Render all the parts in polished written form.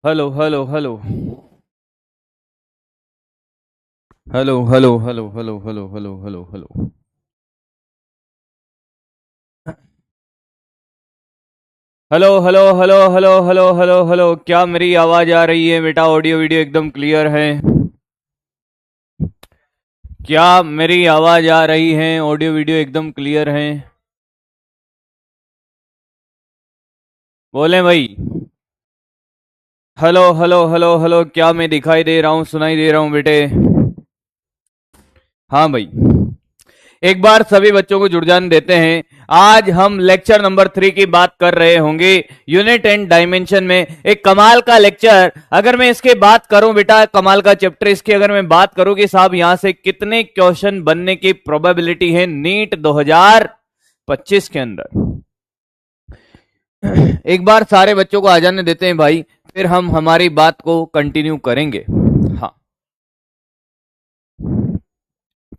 Hello hello hello hello hello hello hello hello hello hello hello hello hello hello hello hello hello hello, क्या मेरी आवाज आ रही है बेटा? ऑडियो वीडियो एकदम क्लियर है? क्या मेरी आवाज आ रही है? ऑडियो वीडियो एकदम क्लियर है? बोले भाई। हेलो हेलो हेलो हेलो, क्या मैं दिखाई दे रहा हूँ, सुनाई दे रहा हूँ बेटे? हाँ भाई। एक बार सभी बच्चों को जुड़ जाने देते हैं। आज हम लेक्चर नंबर 3 की बात कर रहे होंगे, यूनिट एंड डायमेंशन में। एक कमाल का लेक्चर। अगर मैं इसके बात करूं बेटा, कमाल का चैप्टर इसकी अगर मैं बात करूं कि साहब यहां से कितने क्वेश्चन बनने की प्रोबेबिलिटी है नीट 2025 के अंदर। एक बार सारे बच्चों को आ जाने देते हैं भाई, फिर हम हमारी बात को कंटिन्यू करेंगे। हाँ,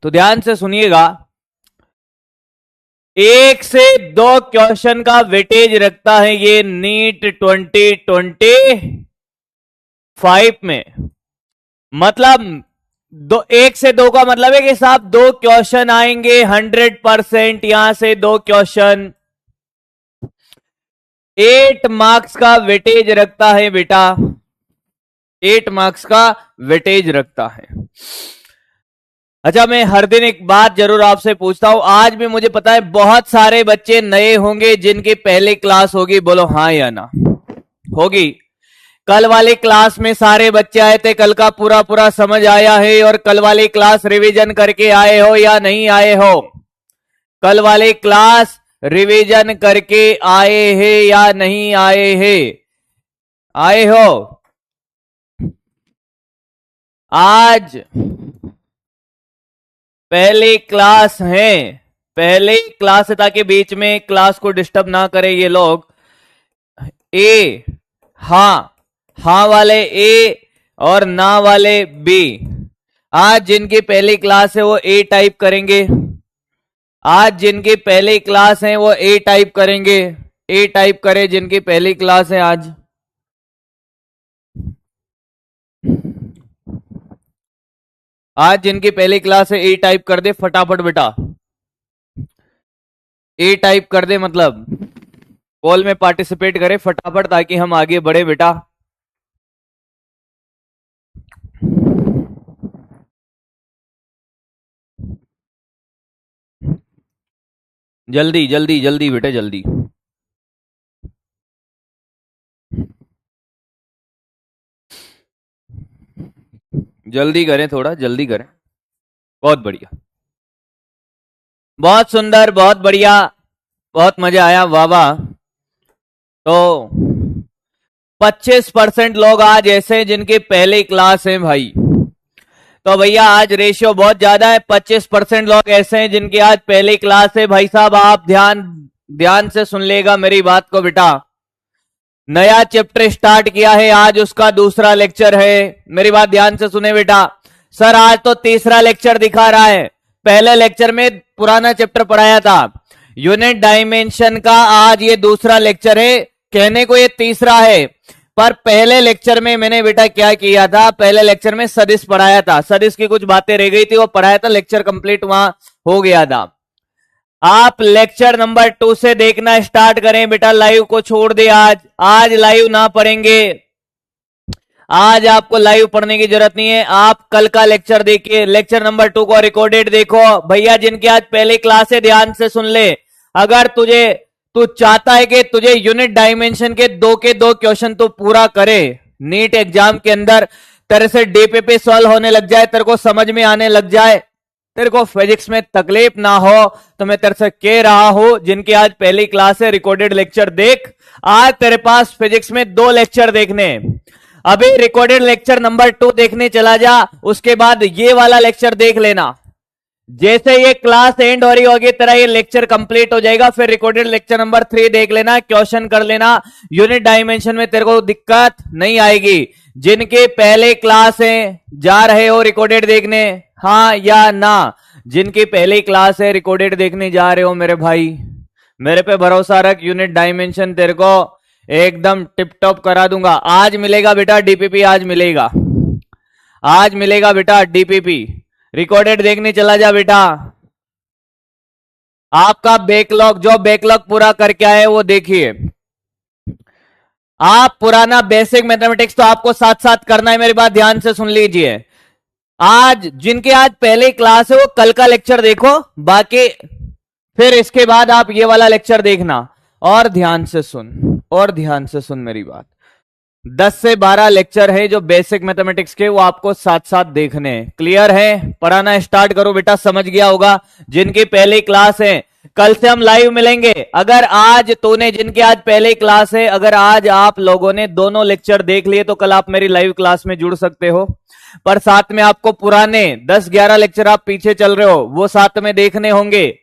तो ध्यान से सुनिएगा। एक से दो क्वेश्चन का वेटेज रखता है ये नीट 2025 में। मतलब दो, एक से दो का मतलब है कि साहब दो क्वेश्चन आएंगे 100%। यहां से दो क्वेश्चन 8 मार्क्स का वेटेज रखता है बेटा, 8 मार्क्स का वेटेज रखता है। अच्छा, मैं हर दिन एक बात जरूर आपसे पूछता हूं। आज भी मुझे पता है बहुत सारे बच्चे नए होंगे जिनकी पहली क्लास होगी। बोलो हाँ या ना? होगी। कल वाली क्लास में सारे बच्चे आए थे, कल का पूरा पूरा समझ आया है? और कल वाली क्लास रिवीजन करके आए हो या नहीं आए हो? कल वाली क्लास रिवीजन करके आए हैं या नहीं आए हैं? आए हो? आज पहली क्लास है, पहले क्लास है, ताकि बीच में क्लास को डिस्टर्ब ना करे ये लोग। ए, हाँ, हाँ वाले ए और ना वाले बी। आज जिनकी पहली क्लास है वो ए टाइप करेंगे। आज जिनकी पहली क्लास है वो ए टाइप करेंगे। ए टाइप करे जिनकी पहली क्लास है आज। आज जिनकी पहली क्लास है ए टाइप कर दे फटाफट बेटा। ए टाइप कर दे, मतलब कॉल में पार्टिसिपेट करे फटाफट, ताकि हम आगे बढ़े बेटा। जल्दी जल्दी जल्दी बेटे जल्दी। जल्दी करें, थोड़ा जल्दी करें। बहुत बढ़िया, बहुत सुंदर, बहुत बढ़िया, बहुत मजा आया, वाह वाह। तो 25% लोग आज ऐसे हैं जिनकी पहली क्लास है भाई। तो भैया आज रेशियो बहुत ज्यादा है। 25% लोग ऐसे हैं जिनकी आज पहली क्लास है। भाई साहब आप ध्यान ध्यान से सुन लेगा मेरी बात को बेटा। नया चैप्टर स्टार्ट किया है, आज उसका दूसरा लेक्चर है। मेरी बात ध्यान से सुने बेटा। सर आज तो तीसरा लेक्चर दिखा रहा है, पहले लेक्चर में पुराना चैप्टर पढ़ाया था यूनिट डायमेंशन का। आज ये दूसरा लेक्चर है, कहने को ये तीसरा है, पर पहले लेक्चर में मैंने बेटा क्या किया था, पहले लेक्चर में सदिश पढ़ाया था। सदिश की कुछ बातें रह गई थी, वो पढ़ाया था, लेक्चर कंप्लीट वहां हो गया था। आप लेक्चर नंबर 2 से देखना स्टार्ट करें बेटा। लाइव को छोड़ दे, आज आज लाइव ना पढ़ेंगे। आज आपको लाइव पढ़ने की जरूरत नहीं है। आप कल का लेक्चर देखिए, लेक्चर नंबर 2 को रिकॉर्डेड देखो। भैया जिनकी आज पहली क्लास है ध्यान से सुन ले। अगर तू चाहता है कि तुझे यूनिट डायमेंशन के दो क्वेश्चन तो पूरा करे नीट एग्जाम के अंदर, तेरे से डीपीपी सॉल्व होने लग जाए, तेरे को समझ में आने लग जाए, तेरे को फिजिक्स में तकलीफ ना हो, तो मैं तेरे से कह रहा हूं जिनकी आज पहली क्लास है रिकॉर्डेड लेक्चर देख। आज तेरे पास फिजिक्स में 2 लेक्चर देखने। अभी रिकॉर्डेड लेक्चर नंबर 2 देखने चला जा, उसके बाद ये वाला लेक्चर देख लेना। जैसे ये क्लास एंड हो रही होगी तेरा ये लेक्चर कंप्लीट हो जाएगा, फिर रिकॉर्डेड लेक्चर नंबर 3 देख लेना, क्वेश्चन कर लेना। यूनिट डायमेंशन में तेरे को दिक्कत नहीं आएगी। जिनके पहले क्लास है जा रहे हो रिकॉर्डेड देखने, हाँ या ना? जिनकी पहली क्लास है रिकॉर्डेड देखने जा रहे हो मेरे भाई, मेरे पे भरोसा रख। यूनिट डायमेंशन तेरे को एकदम टिप टॉप करा दूंगा। आज मिलेगा बेटा डीपीपी, आज मिलेगा, आज मिलेगा बेटा डीपीपी। रिकॉर्डेड देखने चला जा बेटा। आपका बैकलॉग, जो बैकलॉग पूरा करके आए वो देखिए। आप पुराना बेसिक मैथमेटिक्स तो आपको साथ साथ करना है, मेरी बात ध्यान से सुन लीजिए। आज जिनके आज पहले क्लास है वो कल का लेक्चर देखो, बाकी फिर इसके बाद आप ये वाला लेक्चर देखना। और ध्यान से सुन, और ध्यान से सुन मेरी बात। 10 से 12 लेक्चर है जो बेसिक मैथमेटिक्स के, वो आपको साथ साथ देखने हैं। क्लियर है? पढ़ाना स्टार्ट करो बेटा, समझ गया होगा। जिनकी पहली क्लास है, कल से हम लाइव मिलेंगे। अगर आज तूने, जिनके आज पहले क्लास है, अगर आज आप लोगों ने दोनों लेक्चर देख लिए तो कल आप मेरी लाइव क्लास में जुड़ सकते हो। पर साथ में आपको पुराने 10-11 लेक्चर आप पीछे चल रहे हो वो साथ में देखने होंगे,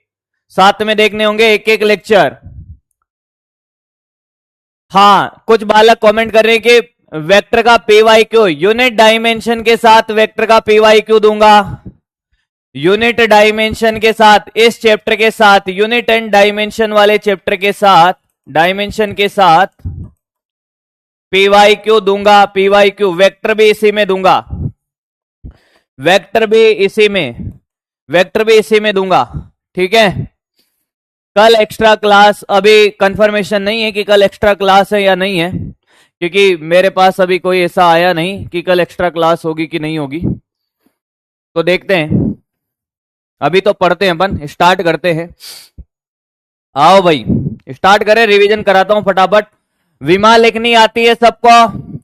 साथ में देखने होंगे एक एक लेक्चर। हाँ, कुछ बालक कमेंट कर रहे हैं कि वेक्टर का पीवाईक्यू, यूनिट डायमेंशन के साथ वेक्टर का पीवाईक्यू दूंगा। यूनिट डायमेंशन के साथ, इस चैप्टर के साथ, यूनिट एंड डायमेंशन वाले चैप्टर के साथ, डायमेंशन के साथ पीवाईक्यू दूंगा। पीवाईक्यू वेक्टर भी इसी में दूंगा, वेक्टर भी इसी में, वेक्टर भी इसी में दूंगा। ठीक है? कल एक्स्ट्रा क्लास, अभी कंफर्मेशन नहीं है कि कल एक्स्ट्रा क्लास है या नहीं है, क्योंकि मेरे पास अभी कोई ऐसा आया नहीं कि कल एक्स्ट्रा क्लास होगी कि नहीं होगी। तो देखते हैं, अभी तो पढ़ते हैं, अपन स्टार्ट करते हैं। आओ भाई स्टार्ट करें, रिवीजन कराता हूं फटाफट। विमा लिखनी आती है सबको?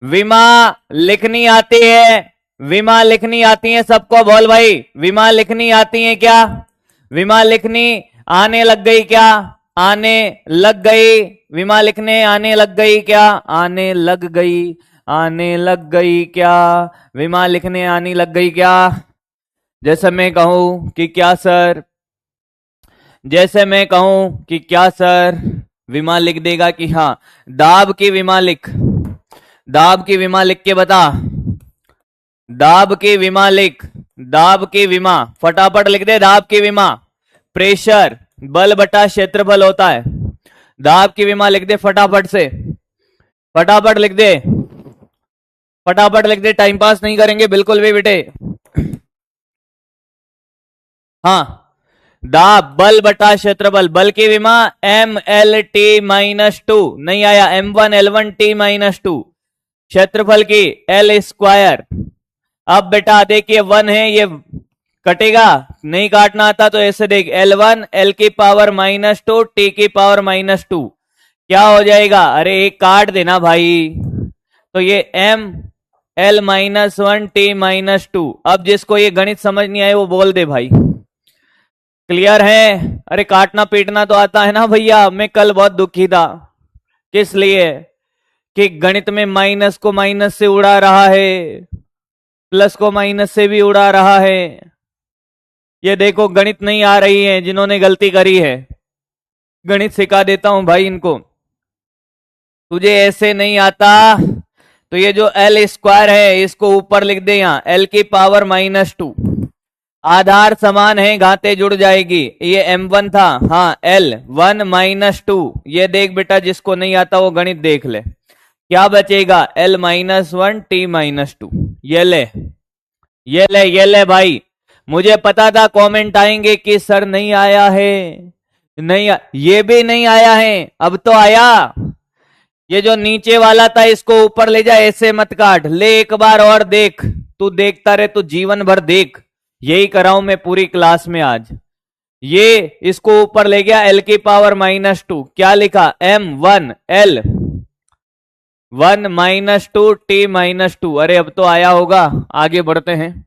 विमा लिखनी आती है? विमा लिखनी आती है सबको? बोल भाई, विमा लिखनी आती है क्या? विमा लिखनी आने लग गई क्या? आने लग गई? विमा लिखने आने लग गई क्या? आने लग गई, आने लग गई क्या? विमा लिखने आने लग गई क्या? जैसे मैं कहूं कि क्या सर, जैसे मैं कहूं कि क्या सर, विमा लिख देगा कि हाँ। दाब की विमा लिख, दाब की विमा लिख के बता। दाब की विमा लिख, दाब की विमा फटाफट लिख दे। दाब की विमा प्रेशर बल बटा क्षेत्रफल होता है। दाब की विमा लिख दे फटाफट से, फटाफट लिख दे, फटाफट लिख दे। टाइम पास नहीं करेंगे बिल्कुल भी बेटे। हाँ, दाब बल बटा क्षेत्रफल, बल की विमा ML_T-2, नहीं आया M1L1T-2, क्षेत्रफल की L²। अब बेटा देखिए 1 है, ये कटेगा, नहीं काटना आता तो ऐसे देख, L1 L⁻², T⁻², क्या हो जाएगा? अरे एक काट देना भाई, तो ये ML-1 T-2। अब जिसको ये गणित समझ नहीं आए वो बोल दे भाई। क्लियर है? अरे काटना पीटना तो आता है ना भैया। मैं कल बहुत दुखी था, किस लिए? कि गणित में माइनस को माइनस से उड़ा रहा है, प्लस को माइनस से भी उड़ा रहा है। ये देखो गणित नहीं आ रही है, जिन्होंने गलती करी है। गणित सिखा देता हूं भाई इनको। तुझे ऐसे नहीं आता तो ये जो L² है इसको ऊपर लिख दे, यहां L⁻²। आधार समान है, घाते जुड़ जाएगी। ये M1 था, हाँ L1-2। ये देख बेटा, जिसको नहीं आता वो गणित देख ले। क्या बचेगा? L-1 T-2। ये ले, ये ले, ये ले भाई। मुझे पता था कमेंट आएंगे कि सर नहीं आया है, नहीं ये भी नहीं आया है, अब तो आया। ये जो नीचे वाला था इसको ऊपर ले जा, ऐसे मत काट, ले एक बार और देख। तू देखता रहे तो जीवन भर देख, यही कराऊं मैं पूरी क्लास में आज। ये इसको ऊपर ले गया L⁻²। क्या लिखा? M1 L1-2 T-2। अरे अब तो आया होगा, आगे बढ़ते हैं।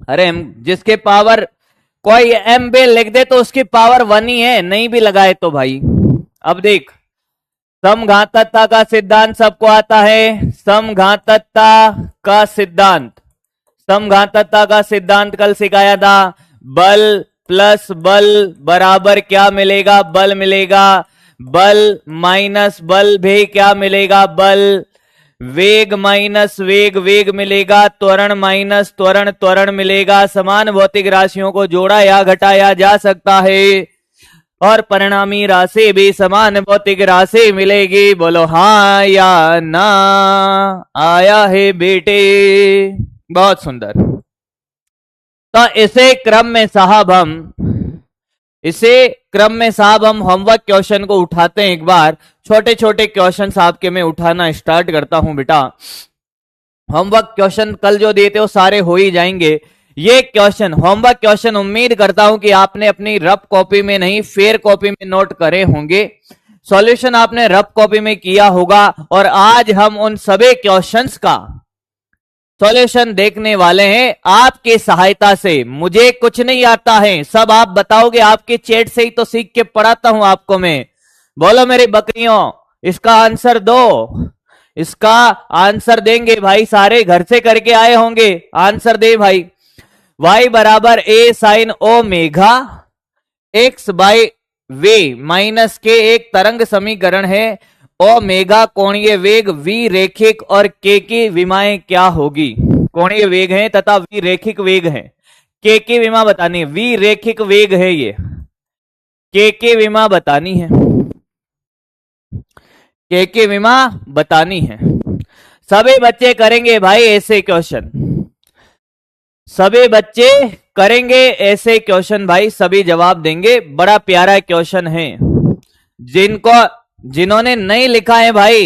अरे जिसके पावर कोई M भी लिख दे तो उसकी पावर 1 ही है, नहीं भी लगाए तो भाई। अब देख, समघातकता का सिद्धांत सबको आता है? समघातकता का सिद्धांत, समघातकता का सिद्धांत कल सिखाया था। बल प्लस बल बराबर क्या मिलेगा? बल मिलेगा। बल माइनस बल भी क्या मिलेगा? बल। वेग माइनस वेग, वेग मिलेगा। त्वरण माइनस त्वरण, त्वरण मिलेगा। समान भौतिक राशियों को जोड़ा या घटाया जा सकता है। और परिणामी राशि भी समान भौतिक राशि मिलेगी। बोलो हाँ या ना। आया है बेटे। बहुत सुंदर। तो इसे क्रम में साहब हम होमवर्क क्वेश्चन को उठाते हैं। एक बार छोटे छोटे क्वेश्चन आपके मैं उठाना स्टार्ट करता हूं बेटा। होमवर्क क्वेश्चन कल जो दिए थे वो सारे हो ही जाएंगे। ये क्वेश्चन होमवर्क क्वेश्चन उम्मीद करता हूं कि आपने अपनी रफ कॉपी में नहीं फेयर कॉपी में नोट करे होंगे। सॉल्यूशन आपने रफ कॉपी में किया होगा और आज हम उन सभी क्वेश्चंस का सॉल्यूशन देखने वाले हैं आपकी सहायता से। मुझे कुछ नहीं आता है, सब आप बताओगे। आपके चैट से ही तो सीख के पढ़ाता हूं आपको मैं। बोलो मेरी बकरियों, इसका आंसर दो। इसका आंसर देंगे भाई, सारे घर से करके आए होंगे। आंसर दे भाई। y बराबर a sine omega x by way minus के एक तरंग समीकरण है। ओमेगा कोणीय वेग, v रेखिक और k की विमाएं क्या होगी। कोणीय वेग है तथा v रेखिक वेग है। k की विमा बतानी है, v रेखिक वेग है, ये k की विमा बतानी है। k की विमा बतानी है। सभी बच्चे करेंगे भाई ऐसे क्वेश्चन, सभी बच्चे करेंगे ऐसे क्वेश्चन भाई, सभी जवाब देंगे। बड़ा प्यारा क्वेश्चन है। जिन्होंने नहीं लिखा है भाई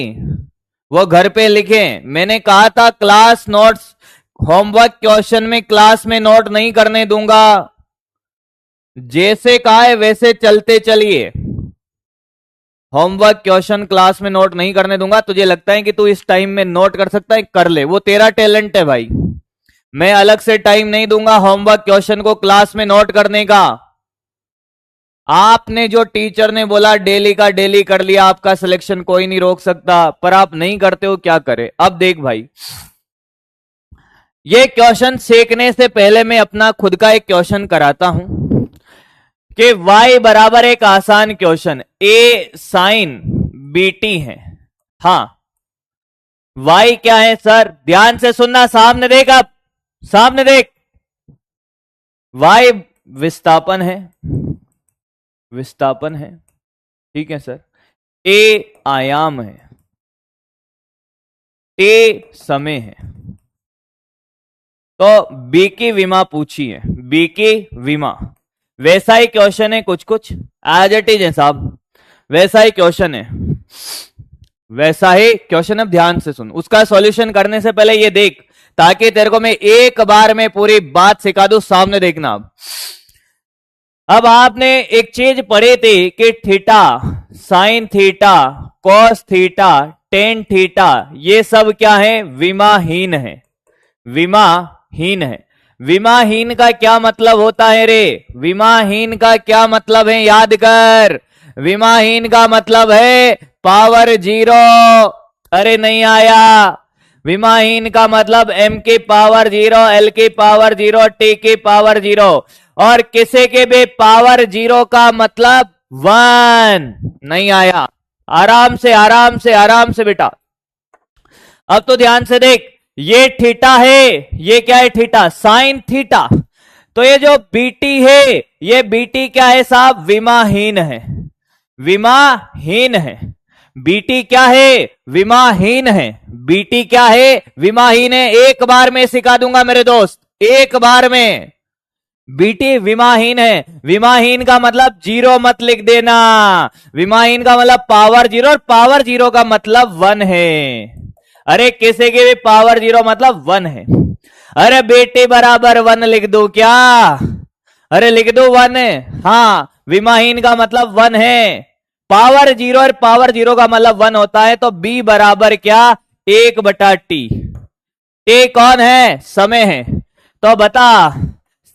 वो घर पे लिखे। मैंने कहा था क्लास नोट्स, होमवर्क क्वेश्चन में क्लास में नोट नहीं करने दूंगा। जैसे कहा है वैसे चलते चलिए। होमवर्क क्वेश्चन क्लास में नोट नहीं करने दूंगा। तुझे लगता है कि तू इस टाइम में नोट कर सकता है, कर ले, वो तेरा टैलेंट है भाई। मैं अलग से टाइम नहीं दूंगा होमवर्क क्वेश्चन को क्लास में नोट करने का। आपने जो टीचर ने बोला डेली का डेली कर लिया, आपका सिलेक्शन कोई नहीं रोक सकता, पर आप नहीं करते हो, क्या करे। अब देख भाई, ये क्वेश्चन सीखने से पहले मैं अपना खुद का एक क्वेश्चन कराता हूं कि y बराबर एक आसान क्वेश्चन a साइन बीटी है। हाँ, y क्या है सर, ध्यान से सुनना, सामने देख, अब सामने देख। y विस्थापन है, विस्थापन है, ठीक है सर। a आयाम है, a समय है। तो b की विमा पूछी है, b की विमा। वैसा ही क्वेश्चन है, कुछ कुछ एज इट इज है साहब, वैसा ही क्वेश्चन है, वैसा ही क्वेश्चन। अब ध्यान से सुन, उसका सॉल्यूशन करने से पहले ये देख, ताकि तेरे को मैं एक बार में पूरी बात सिखा दूं। सामने देखना। अब आपने एक चीज पढ़ी थी कि theta, sine theta, cos theta, tan theta, ये सब क्या है, विमाहीन है, विमाहीन है। विमाहीन का क्या मतलब होता है रे, विमाहीन का क्या मतलब है, याद कर। विमाहीन का मतलब है पावर जीरो। अरे नहीं आया। विमाहीन का मतलब m की पावर जीरो, l की पावर जीरो, t की पावर जीरो, और किसी के भी पावर जीरो का मतलब 1। नहीं आया। आराम से आराम से आराम से बेटा। अब तो ध्यान से देख, ये थीटा है, ये क्या है, थीटा, साइन थीटा। तो ये जो बीटी है, ये बीटी क्या है साहब, विमाहीन है, विमाहीन है। बीटी क्या है, विमाहीन है। बीटी क्या है, विमाहीन है। एक बार में सिखा दूंगा मेरे दोस्त, एक बार में। बीटी विमाहीन है। विमाहीन का मतलब जीरो मत लिख देना, विमाहीन का मतलब पावर जीरो, और पावर जीरो का मतलब 1 है। अरे किसी के भी पावर जीरो मतलब 1 है। अरे बेटी बराबर 1 लिख दो क्या, अरे लिख दो 1। हाँ, विमाहीन का मतलब 1 है। पावर जीरो और पावर जीरो का मतलब 1 होता है। तो b बराबर क्या, 1/t। t कौन है, समय है। तो बता,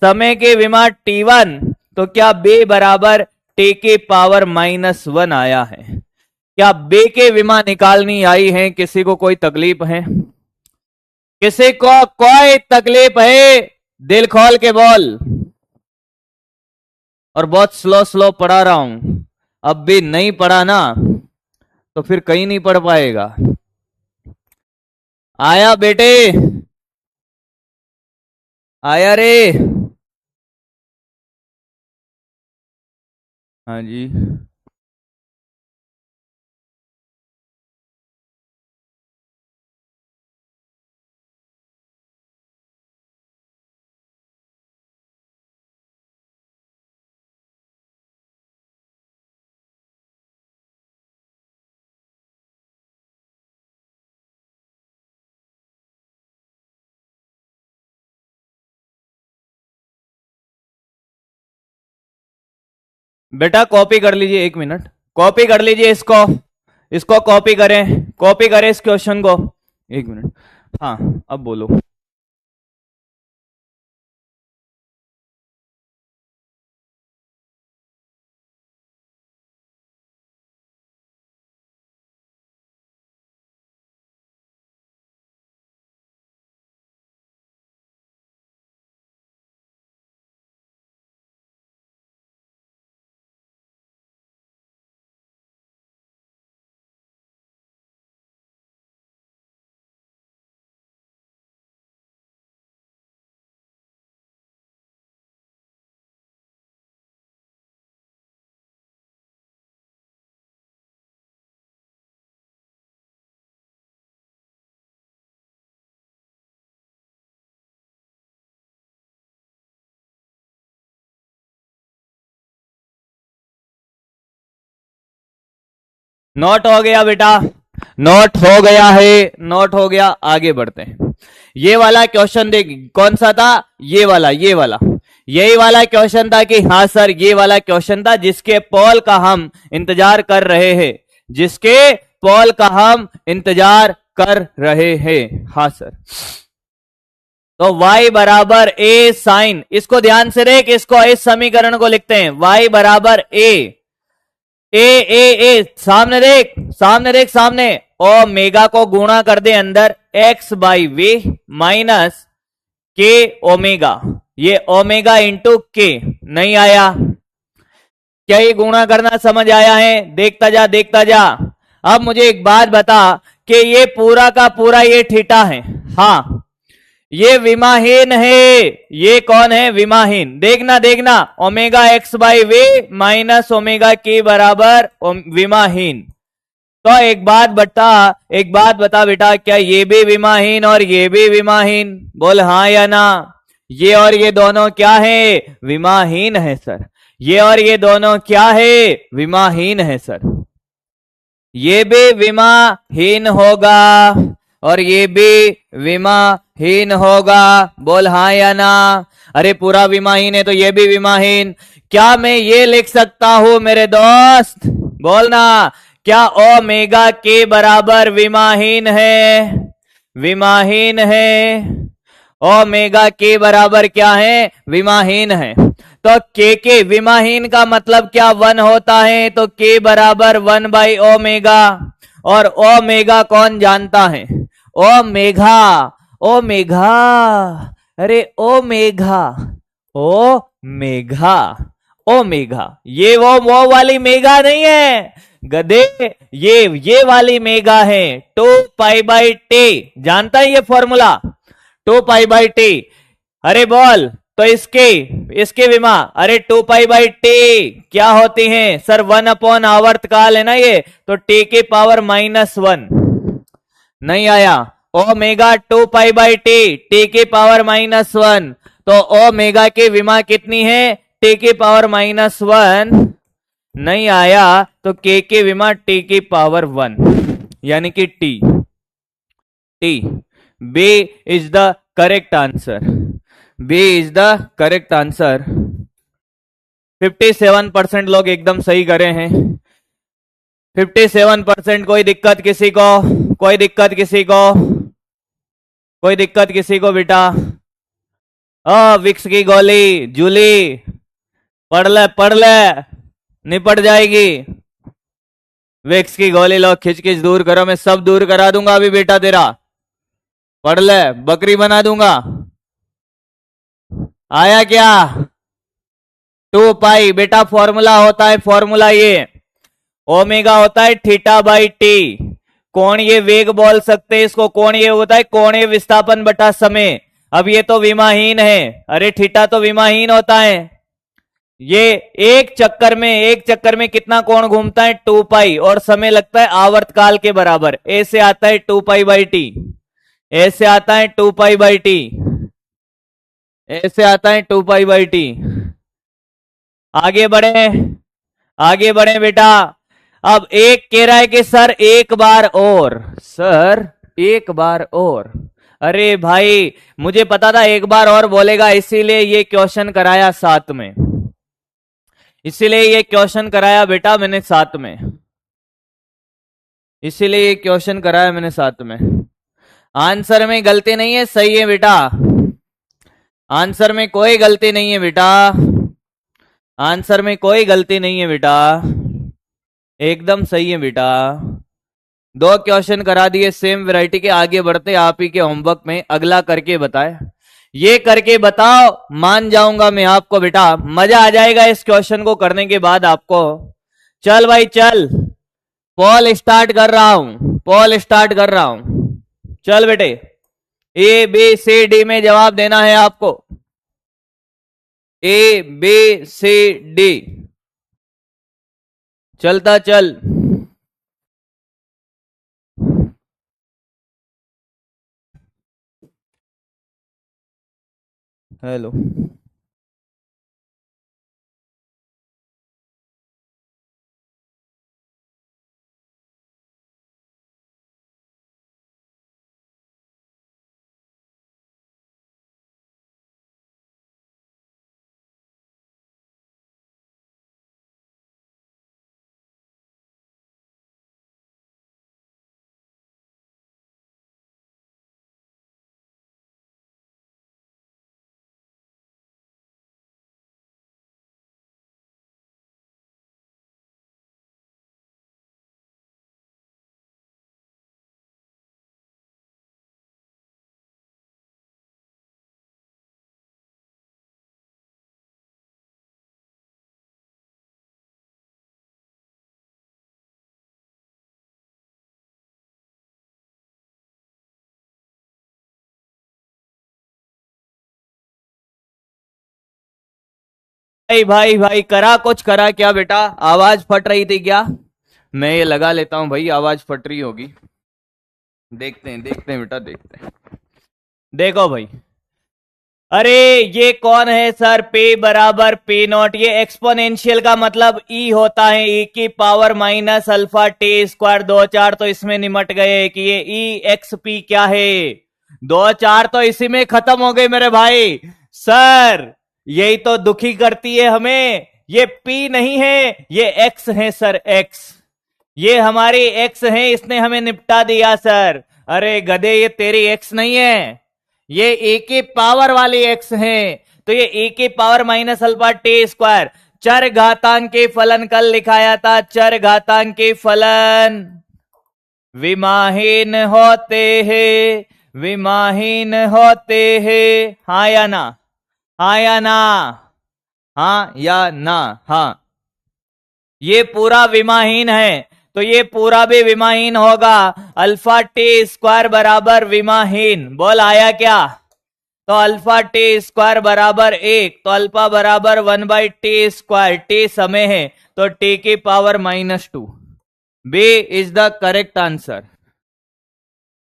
समय की विमा t1, तो क्या b बराबर t की पावर -1 आया है। क्या b की विमा निकालनी आई है, किसी को कोई तकलीफ है, किसी को कोई तकलीफ है, दिल खोल के बोल। और बहुत स्लो स्लो पढ़ा रहा हूं, अब भी नहीं पढ़ा ना तो फिर कहीं नहीं पढ़ पाएगा। आया बेटे, आया रे। हाँ जी। बेटा कॉपी कर लीजिए, 1 मिनट कॉपी कर लीजिए इसको, इसको कॉपी करें, कॉपी करें इस क्वेश्चन को। 1 मिनट। हाँ, अब बोलो। नोट हो गया बेटा, नोट हो गया है, नोट हो गया। आगे बढ़ते हैं। ये वाला क्वेश्चन देख, कौन सा था? ये वाला, ये वाला, यही वाला क्वेश्चन था कि हाँ सर ये वाला क्वेश्चन था जिसके पोल का हम इंतजार कर रहे हैं, जिसके पोल का हम इंतजार कर रहे हैं। हाँ सर। तो y बराबर a साइन, इसको ध्यान से देख, इसको इस समीकरण को लिखते हैं y बराबर ए सामने देख, सामने देख, सामने ओमेगा को गुणा कर दे अंदर x बाई वे माइनस के ओमेगा, ये ओमेगा इंटू के। नहीं आया क्या? ये गुणा करना समझ आया है? देखता जा, देखता जा। अब मुझे एक बात बता कि ये पूरा का पूरा ये थीटा है, हाँ ये विमाहीन है। ये कौन है? विमाहीन। देखना देखना, omega x by way minus omega के बराबर विमाहीन। तो एक बात बता बेटा, क्या ये भी विमाहीन और ये भी विमाहीन? बोल हाँ या ना। ये और ये दोनों क्या है? विमाहीन है सर। ये और ये दोनों क्या है? विमाहीन है सर। ये भी विमाहीन होगा और ये भी विमाहीन होगा। बोल हाँ या ना। अरे पूरा विमाहीन है तो ये भी विमाहीन। क्या मैं ये लिख सकता हूं मेरे दोस्त? बोलना, क्या ओमेगा के बराबर विमाहीन है? विमाहीन है। ओमेगा के बराबर क्या है? विमाहीन है। तो के विमाहीन का मतलब क्या? 1 होता है, तो के बराबर 1 बाई ओमेगा। और ओमेगा कौन जानता है? ओमेगा, ओमेगा, अरे ओमेगा, ओमेगा, ओमेगा, ये वो वाली मेगा नहीं है गधे, ये वाली मेगा है। 2 पाई बाई टी, जानता है ये फॉर्मूला? 2 pi by T. अरे बोल, तो इसके विमा, अरे 2 पाई बाई टी क्या होती है सर? 1 अपॉन आवर्त काल है ना ये, तो टी के पावर -1। नहीं आया। ओमेगा 2 पाई बाई टी के पावर -1। तो ओमेगा की विमा कितनी है? टी के पावर -1। नहीं आया। तो के विमा टी की पावर 1, यानी कि T. B is the correct answer. B is the correct answer. 57% लोग एकदम सही करे हैं। 57%। कोई दिक्कत किसी को? कोई दिक्कत किसी को? कोई दिक्कत किसी को बेटा? विक्स की गोली जूली, पढ़ ले, निपट जाएगी। विक्स की गोली लो, खिंच खिंच दूर करो, मैं सब दूर करा दूंगा अभी बेटा तेरा। पढ़ ले, बकरी बना दूंगा। आया क्या? 2 पाई बेटा फॉर्मूला होता है, फॉर्मूला ये ओमेगा होता है थीटा बाई टी। कौन ये वेग बोल सकते हैं इसको? कौन ये होता है? कोणीय विस्थापन बटा समय। अब ये तो विमाहीन है, अरे थीटा तो विमाहीन होता है। ये एक चक्कर में कितना कोण घूमता है? 2 पाई, और समय लगता है आवर्तकाल के बराबर। ऐसे आता है 2 पाई/टी, ऐसे आता है 2 पाई/टी, ऐसे आता है 2 पाई/टी। आगे बढ़े, आगे बढ़े बेटा। अब एक कह रहा है कि सर एक बार और, सर एक बार और। अरे भाई, मुझे पता था एक बार और बोलेगा, इसीलिए ये क्वेश्चन कराया साथ में, इसीलिए ये क्वेश्चन कराया बेटा मैंने साथ में, इसीलिए ये क्वेश्चन कराया मैंने साथ में। आंसर में गलती नहीं है, सही है बेटा, आंसर में कोई गलती नहीं है बेटा, आंसर में कोई गलती नहीं है बेटा, एकदम सही है बेटा। 2 क्वेश्चन करा दिए सेम वैरायटी के। आगे बढ़ते आप ही के होमवर्क में, अगला करके बताए। ये करके बताओ, मान जाऊंगा मैं आपको बेटा, मजा आ जाएगा इस क्वेश्चन को करने के बाद आपको। चल भाई चल, पॉल स्टार्ट कर रहा हूं, पॉल स्टार्ट कर रहा हूं। चल बेटे, A B C D में जवाब देना है आपको, A B C D। चलता चल। हेलो, भाई भाई भाई, करा कुछ करा क्या बेटा? आवाज फट रही थी क्या? मैं ये लगा लेता हूं भाई, आवाज फट रही होगी। देखते हैं बेटा, देखते हैं। देखो भाई, अरे ये कौन है सर? पे बराबर पे नॉट। ये एक्सपोनेंशियल का मतलब ई होता है, ई की power minus alpha T square. 2 4 तो इसमें निमट गए कि ये ई एक्स पी क्या है। 2 4 तो इसी में खत्म हो गए मेरे भाई। सर यही तो दुखी करती है हमें, ये पी नहीं है, ये एक्स है सर, एक्स। ये हमारी एक्स है, इसने हमें निपटा दिया सर। अरे गधे, ये तेरी एक्स नहीं है, ये ए के पावर वाली एक्स है। तो ये ए के power minus alpha T square. चर घातांक के फलन कल लिखाया था, चर घातांक के फलन विमाहीन होते हैं, विमाहीन होते हैं। हाँ या ना? हाँ या ना? हाँ या ना? हाँ, ये पूरा विमाहीन है, तो ये पूरा भी विमाहीन होगा। अल्फा टी स्क्वायर बराबर विमाहीन। बोल आया क्या? तो अल्फा टी स्क्वायर बराबर 1, तो अल्फा बराबर 1/टी स्क्वायर। टी समय है, तो टी की power -2। B is the correct answer,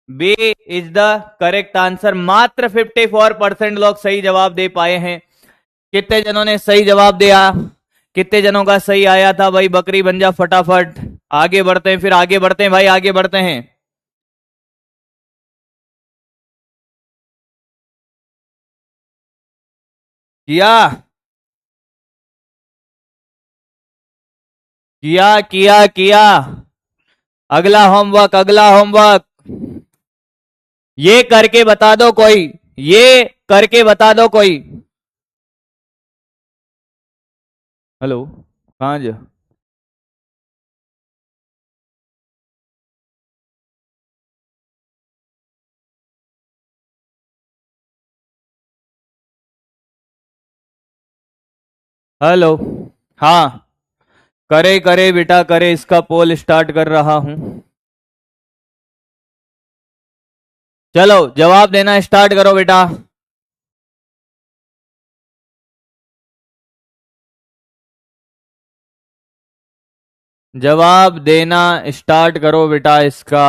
B is the correct answer. मात्र 54% लोग सही जवाब दे पाए हैं। कितने जनों ने सही जवाब दिया? कितने जनों का सही आया था भाई? बकरी बन जा फटाफट। आगे बढ़ते हैं, फिर आगे बढ़ते हैं भाई, आगे बढ़ते हैं। किया किया किया किया। अगला होमवर्क, अगला होमवर्क। ये करके बता दो कोई, ये करके बता दो कोई। हेलो, कहाँ जा? हेलो, हाँ, करे करे बेटा करे, इसका पोल स्टार्ट कर रहा हूं। चलो जवाब देना स्टार्ट करो बेटा। जवाब देना स्टार्ट करो बेटा इसका।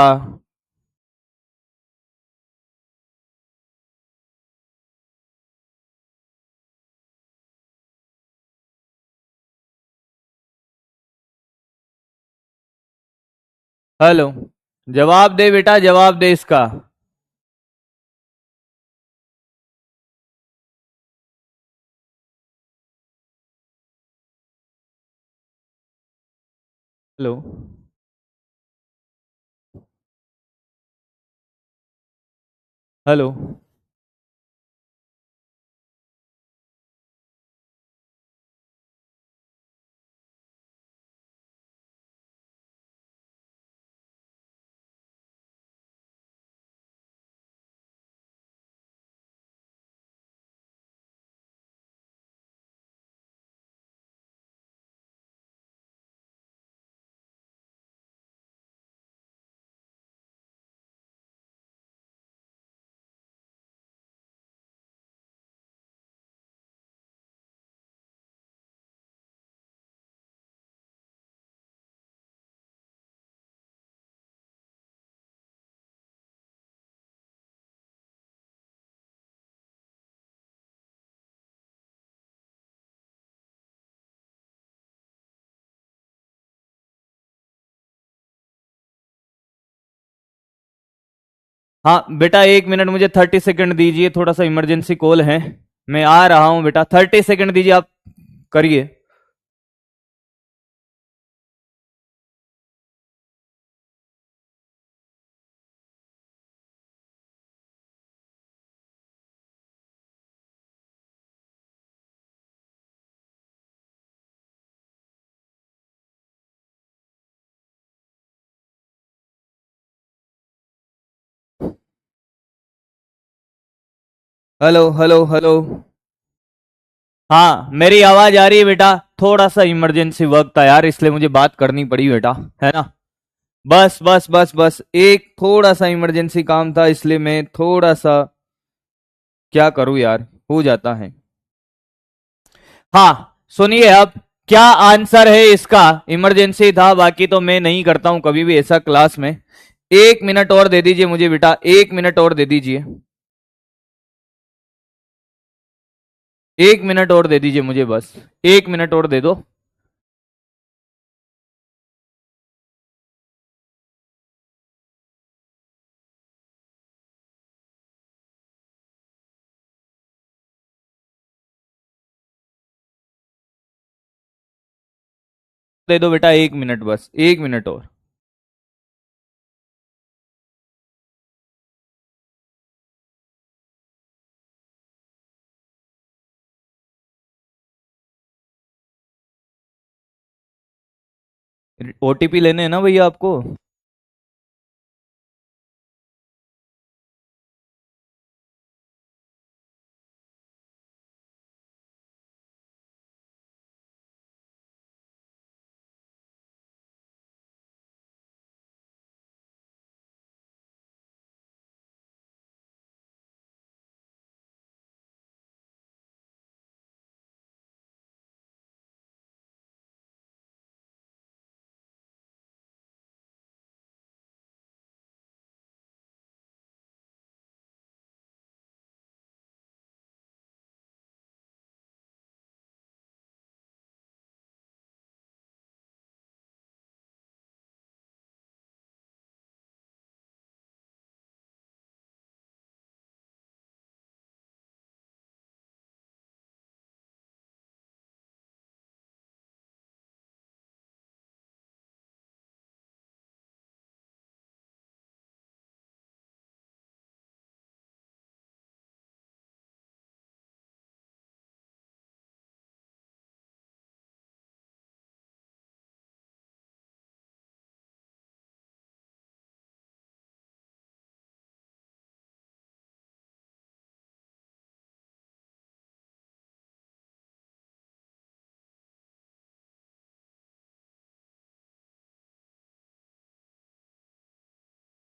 हेलो, जवाब दे बेटा, जवाब दे इसका। Hello, hello. हाँ बेटा, 1 मिनट मुझे 30 सेकंड दीजिए, थोड़ा सा इमरजेंसी कॉल है। मैं आ रहा हूं बेटा, 30 सेकंड दीजिए, आप करिए। Hello, hello, hello. हाँ, मेरी आवाज आ रही है बेटा? थोड़ा सा इमरजेंसी वर्क था यार, इसलिए मुझे बात करनी पड़ी बेटा, है ना। बस बस बस बस, एक थोड़ा सा इमरजेंसी काम था, इसलिए मैं थोड़ा सा, क्या करूं यार, हो जाता है। हाँ, सुनिए अब, क्या आंसर है इसका? इमरजेंसी था, बाकी तो मैं नहीं करता हूं कभी भी ऐसा क्लास में। 1 मिनट और दे दीजिए मुझे बेटा, 1 मिनट और दे दीजिए। 1 मिनट और दे दीजिए मुझे, बस 1 मिनट और दे दो। दे दो बेटा, 1 मिनट, बस 1 मिनट और। ओटीपी लेने हैं ना भैया आपको?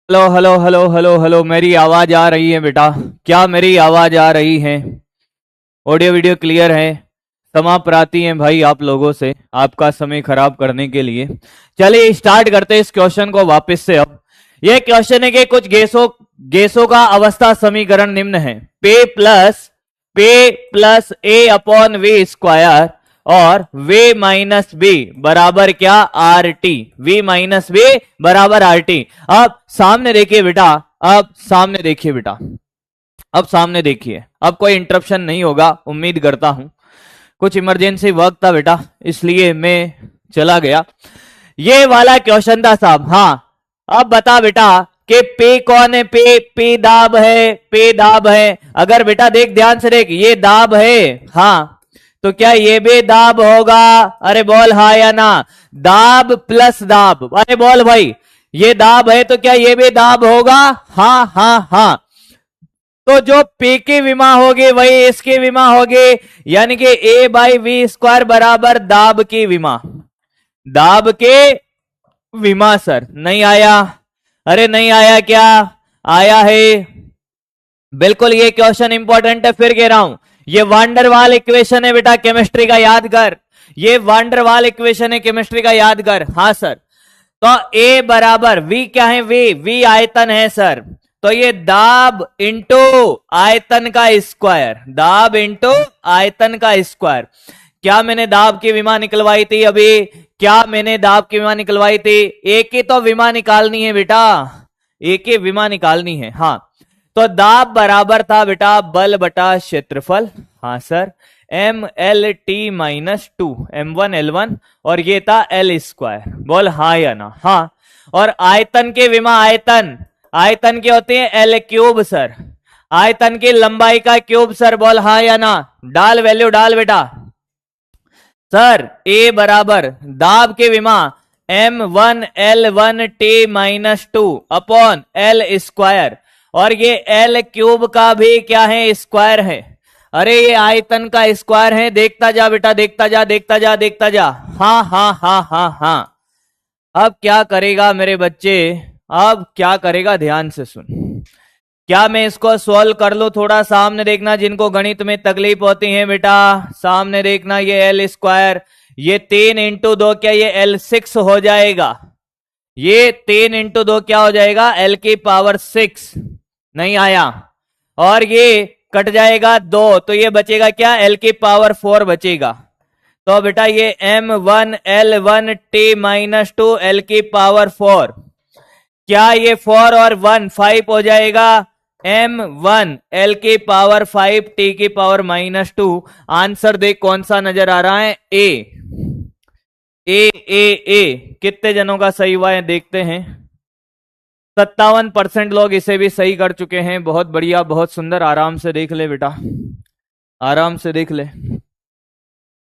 Hello, hello, hello, hello, hello, मेरी आवाज आ रही है बेटा? क्या मेरी आवाज आ रही है? ऑडियो वीडियो क्लियर है? समाप्राती हैं भाई आप लोगों से आपका समय खराब करने के लिए। चलिए स्टार्ट करते हैं इस क्वेश्चन को वापस से। अब यह क्वेश्चन है कि कुछ गैसों का अवस्था समीकरण निम्न है। P plus A upon V square और वे माइनस बी बराबर क्या, R T. V minus B बराबर आर टी। अब सामने देखिए बेटा, अब सामने देखिए बेटा, अब सामने देखिए, अब कोई इंटरप्शन नहीं होगा उम्मीद करता हूं। कुछ इमरजेंसी वर्क था बेटा इसलिए मैं चला गया। ये वाला क्वेश्चन था साहब। हाँ अब बता बेटा कि पे कौन है, पे दाब है, पे दाब है। अगर बेटा देख ध्यान से देख, ये दाब है, हाँ तो क्या ये भी दाब होगा? अरे बोल हाँ या ना। दाब प्लस दाब, अरे बोल भाई, ये दाब है तो क्या ये भी दाब होगा? हाँ हाँ हाँ। तो जो P की विमा होगी वही इसकी विमा होगी, यानी कि A बाई वी स्क्वायर बराबर दाब की विमा। दाब के विमा सर नहीं आया? अरे नहीं आया क्या? आया है बिल्कुल। ये क्वेश्चन इंपॉर्टेंट है, फिर कह रहा हूं ये वांडरवाल इक्वेशन है बेटा, केमिस्ट्री का याद कर। ये वांडरवाल इक्वेशन है केमिस्ट्री का, याद कर। हाँ सर, तो A बराबर वी क्या है, वी आयतन है सर। तो ये दाब इंटू आयतन का स्क्वायर, दाब इंटू आयतन का स्क्वायर। क्या मैंने दाब की विमा निकलवाई थी अभी? क्या मैंने दाब की विमा निकलवाई थी? एक ही तो विमा निकालनी है बेटा, एक ही विमा निकालनी है। हाँ तो दाब बराबर था बेटा बल बटा क्षेत्रफल। हाँ sir, M L T minus two, M1L1, और ये था एल स्क्वायर। बोल हाँ या ना? हाँ। और आयतन के विमा, आयतन आयतन के होते हैं एल क्यूब सर, आयतन की लंबाई का क्यूब सर। बोल हाँ या ना? डाल वैल्यू डाल बेटा। सर ए बराबर दाब के विमा M1L1T minus two upon L square, और ये एल क्यूब का भी क्या है, स्क्वायर है। अरे ये आयतन का स्क्वायर है, देखता जा बेटा, देखता जा देखता जा देखता जा। हाँ हाँ हाँ हाँ हाँ। अब क्या करेगा मेरे बच्चे, अब क्या करेगा, ध्यान से सुन। क्या मैं इसको सॉल्व कर लू? थोड़ा सामने देखना, जिनको गणित में तकलीफ होती है बेटा सामने देखना। ये एल स्क्वायर, ये 3 इंटू 2 क्या ये L6 हो जाएगा? ये 3 इंटू 2 क्या हो जाएगा? L की पावर 6। नहीं आया। और ये कट जाएगा 2, तो ये बचेगा क्या, L की पावर 4 बचेगा। तो बेटा ये M1L1T माइनस टू L की पावर 4, क्या ये 4 और 1 5 हो जाएगा? M1L की पावर 5 T की पावर माइनस 2। आंसर देख कौन सा नजर आ रहा है, ए। कितने जनों का सही हुआ है देखते हैं। 57% लोग इसे भी सही कर चुके हैं। बहुत बढ़िया, बहुत सुंदर। आराम से देख ले बेटा, आराम से देख ले,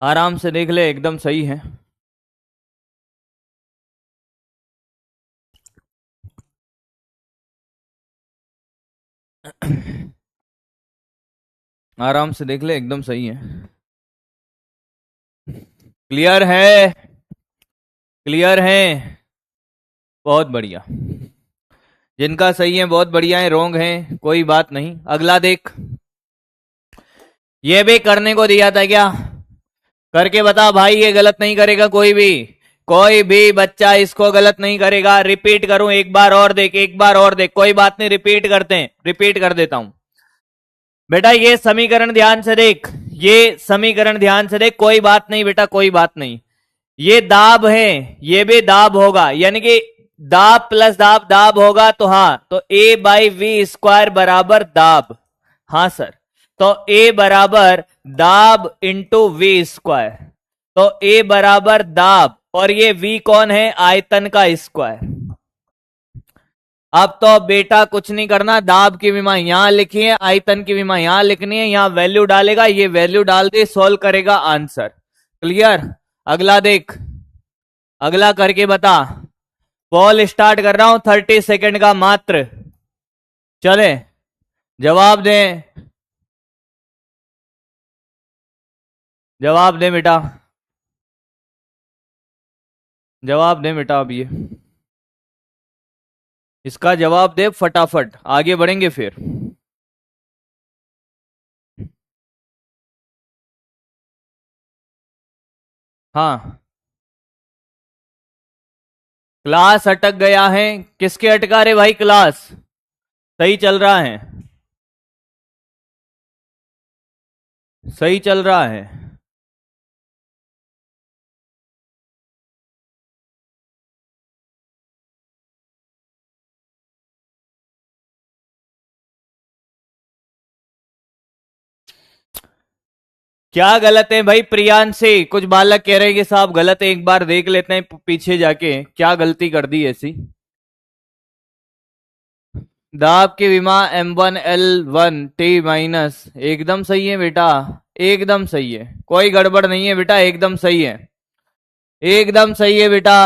आराम से देख ले, एकदम सही है। आराम से देख ले, एकदम सही है। क्लियर है? क्लियर है? बहुत बढ़िया। जिनका सही है बहुत बढ़िया है, रोंग है कोई बात नहीं। अगला देख, ये भी करने को दिया था क्या? करके बता भाई, ये गलत नहीं करेगा कोई भी, कोई भी बच्चा इसको गलत नहीं करेगा। रिपीट करूं एक बार और देख, एक बार और देख, कोई बात नहीं, रिपीट करते हैं, रिपीट कर देता हूं बेटा। ये समीकरण ध्यान से देख, ये समीकरण ध्यान से देख, कोई बात नहीं बेटा, कोई बात नहीं। ये दाब है, ये भी दाब होगा, यानी कि दाब प्लस दाब दाब होगा। तो हाँ, तो ए बाई वी स्क्वायर बराबर दाब। हाँ सर, तो ए बराबर दाब इंटू वी स्क्वायर। तो ए बराबर दाब, और ये वी कौन है, आयतन का स्क्वायर। अब तो बेटा कुछ नहीं करना, दाब की विमा यहां लिखी है, आयतन की विमा यहां लिखनी है, यहां वैल्यू डालेगा, ये वैल्यू डाल दे, सॉल्व करेगा, आंसर क्लियर। अगला देख, अगला करके बता। बॉल स्टार्ट कर रहा हूं, 30 सेकंड का मात्र। चले जवाब दे, जवाब दे बेटा, जवाब दे बेटा। अब ये इसका जवाब दे फटाफट, आगे बढ़ेंगे फिर। हाँ, क्लास अटक गया है। किसके अटका रे भाई? क्लास सही चल रहा है, सही चल रहा है। क्या गलत है भाई? प्रियांशी, कुछ बालक कह रहे हैं कि साहब गलत है, एक बार देख लेते हैं पीछे जाके क्या गलती कर दी ऐसी। दाब की विमा M1L1T माइनस, एकदम सही है बेटा, एकदम सही है, कोई गड़बड़ नहीं है बेटा, एकदम सही है, एकदम सही है बेटा,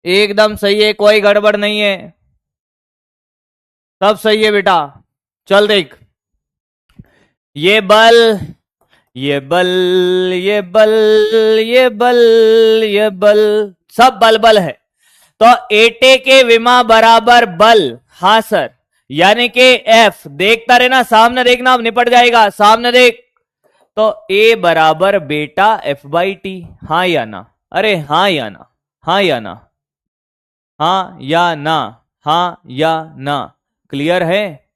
एकदम सही है, कोई गड़बड़ नहीं है, सब सही है बेटा। चल देख, ये बल, ये बल, ये बल, ये बल, ये बल, सब बल बल है। तो एटे के विमा बराबर बल, हाँ सर, यानी कि एफ, देखता रहना, सामने देखना, अब निपट जाएगा, सामने देख। तो ए बराबर बेटा एफ बाई टी, हाँ या ना? अरे हाँ या ना? हाँ या ना? हाँ या ना? हाँ या ना? क्लियर है?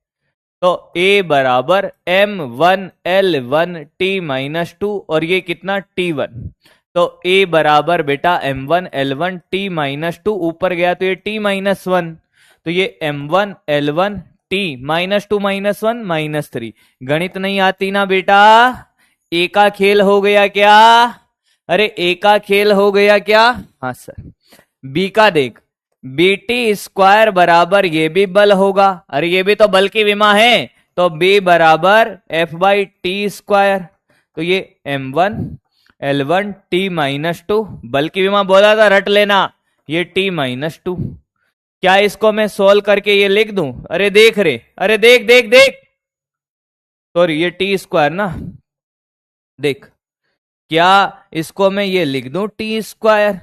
तो ए बराबर M1L1T-2 और ये कितना T1। तो ए बराबर बेटा M1L1T-2, ऊपर गया तो ये T-1, तो ये M1L1T-2 -1 -3। गणित नहीं आती ना बेटा? ए का खेल हो गया क्या? अरे ए का खेल हो गया क्या? हाँ सर। बी का देख, बीटी स्क्वायर बराबर ये भी बल होगा, अरे ये भी तो बल की विमा है, तो बी बराबर एफ बाई टी स्क्वायर। तो ये M1L1T-2, बल की विमा बोला था, रट लेना, ये T-2। क्या इसको मैं सोल्व करके ये लिख दूं? अरे देख रे, अरे देख देख देख, सॉरी ये टी स्क्वायर ना, देख, क्या इसको मैं ये लिख दूं टी स्क्वायर?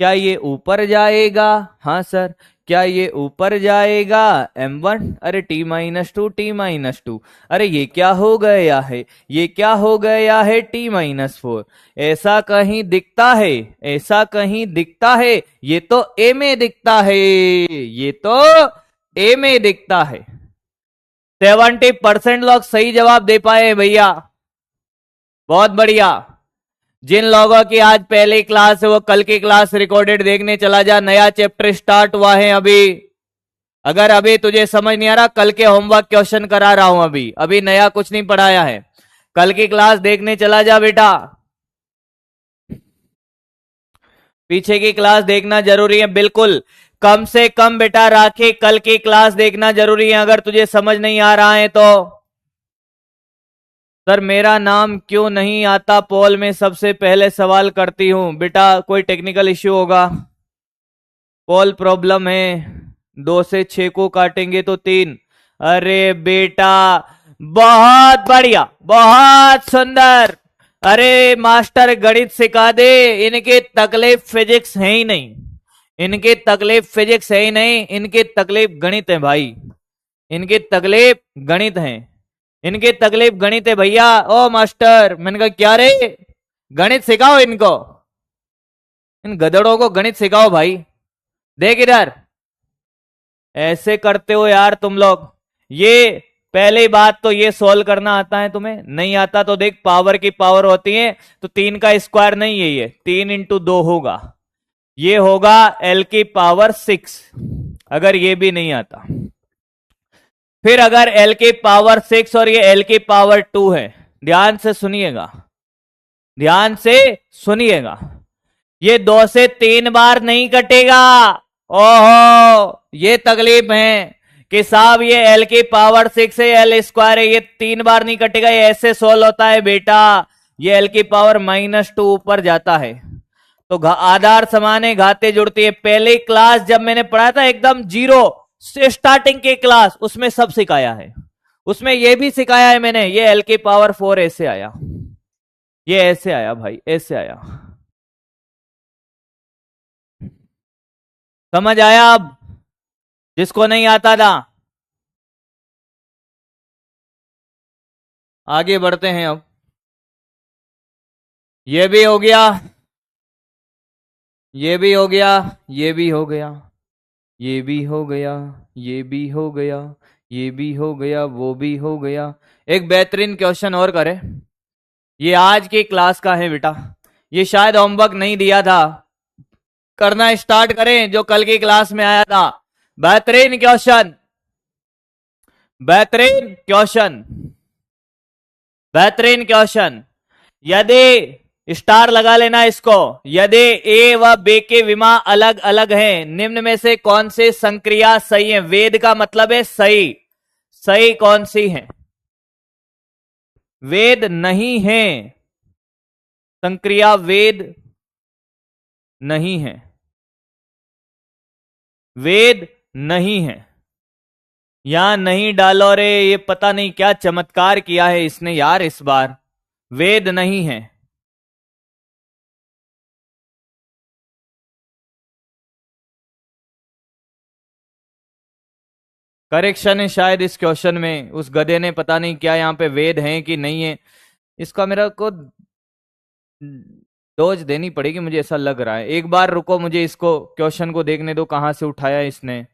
क्या ये ऊपर जाएगा? हाँ सर। क्या ये ऊपर जाएगा? M1, अरे T-2, अरे ये क्या हो गया है? ये क्या हो गया है? T-4। ऐसा कहीं दिखता है? ऐसा कहीं दिखता है? ये तो ए में दिखता है, ये तो ए में दिखता है। 70% लोग सही जवाब दे पाए भैया, बहुत बढ़िया। जिन लोगों की आज पहली क्लास है वो कल की क्लास रिकॉर्डेड देखने चला जा, नया चैप्टर स्टार्ट हुआ है अभी। अगर अभी तुझे समझ नहीं आ रहा, कल के होमवर्क क्वेश्चन करा रहा हूं, अभी अभी नया कुछ नहीं पढ़ाया है, कल की क्लास देखने चला जा बेटा, पीछे की क्लास देखना जरूरी है, बिल्कुल कम से कम बेटा राखे, कल की क्लास देखना जरूरी है अगर तुझे समझ नहीं आ रहा है तो। सर मेरा नाम क्यों नहीं आता पोल में? सबसे पहले सवाल करती हूं बेटा, कोई टेक्निकल इश्यू होगा? पोल प्रॉब्लम है, 2 से 6 को काटेंगे तो 3। अरे बेटा बहुत बढ़िया, बहुत सुंदर। अरे मास्टर गणित सिखा दे, इनके तकलीफ फिजिक्स है ही नहीं, इनके तकलीफ फिजिक्स है ही नहीं, इनके तकलीफ गणित है भाई, इनकी तकलीफ गणित है, इनकी तकलीफ गणित है भैया। ओ मास्टर, मैंने कहा क्या रे, गणित सिखाओ इनको, इन गधड़ों को गणित सिखाओ भाई। देख इधर, ऐसे करते हो यार तुम लोग। ये पहली बात तो ये सोल्व करना आता है तुम्हें? नहीं आता तो देख, पावर की पावर होती है, तो 3 का स्क्वायर नहीं है, ये 3 × 2 होगा, ये होगा L की पावर 6, अगर ये भी नहीं आता। फिर अगर L की पावर 6 और ये L की पावर 2 है, ध्यान से सुनिएगा, ध्यान से सुनिएगा, ये 2 से 3 बार नहीं कटेगा। ओहो, ये तकलीफ है कि साहब ये L की पावर 6 है, L स्क्वायर है, ये 3 बार नहीं कटेगा, ये ऐसे सोल्व होता है बेटा, ये L की पावर -2 ऊपर जाता है, तो आधार समान है, घाते जुड़ती है। पहली क्लास जब मैंने पढ़ाया था एकदम जीरो से स्टार्टिंग की क्लास, उसमें सब सिखाया है, उसमें ये भी सिखाया है मैंने, ये L की पावर 4 ऐसे आया, ये ऐसे आया भाई, ऐसे आया, समझ आया अब जिसको नहीं आता था? आगे बढ़ते हैं अब, ये भी हो गया। ये भी हो गया, ये भी हो गया, ये भी हो गया, ये भी हो गया, ये भी हो गया, वो भी हो गया। एक बेहतरीन क्वेश्चन और करें। ये आज की क्लास का है बेटा, ये शायद होमवर्क नहीं दिया था, करना स्टार्ट करें जो कल की क्लास में आया था। बेहतरीन क्वेश्चन, बेहतरीन क्वेश्चन, बेहतरीन क्वेश्चन। यदि स्टार लगा लेना इसको, यदि ए व बे के विमा अलग अलग हैं, निम्न में से कौन से संक्रिया सही है? वेद का मतलब है सही, सही कौन सी है? वेद नहीं है, संक्रिया वेद नहीं है, वेद नहीं है। यहां नहीं डालो रे, ये पता नहीं क्या चमत्कार किया है इसने यार इस बार। वेद नहीं है। करेक्शन है शायद इस क्वेश्चन में, उस गधे ने पता नहीं क्या यहाँ पे वेद है कि नहीं है, इसका मेरा को डोज देनी पड़ेगी, मुझे ऐसा लग रहा है। एक बार रुको, मुझे इसको क्वेश्चन को देखने दो कहां से उठाया इसने।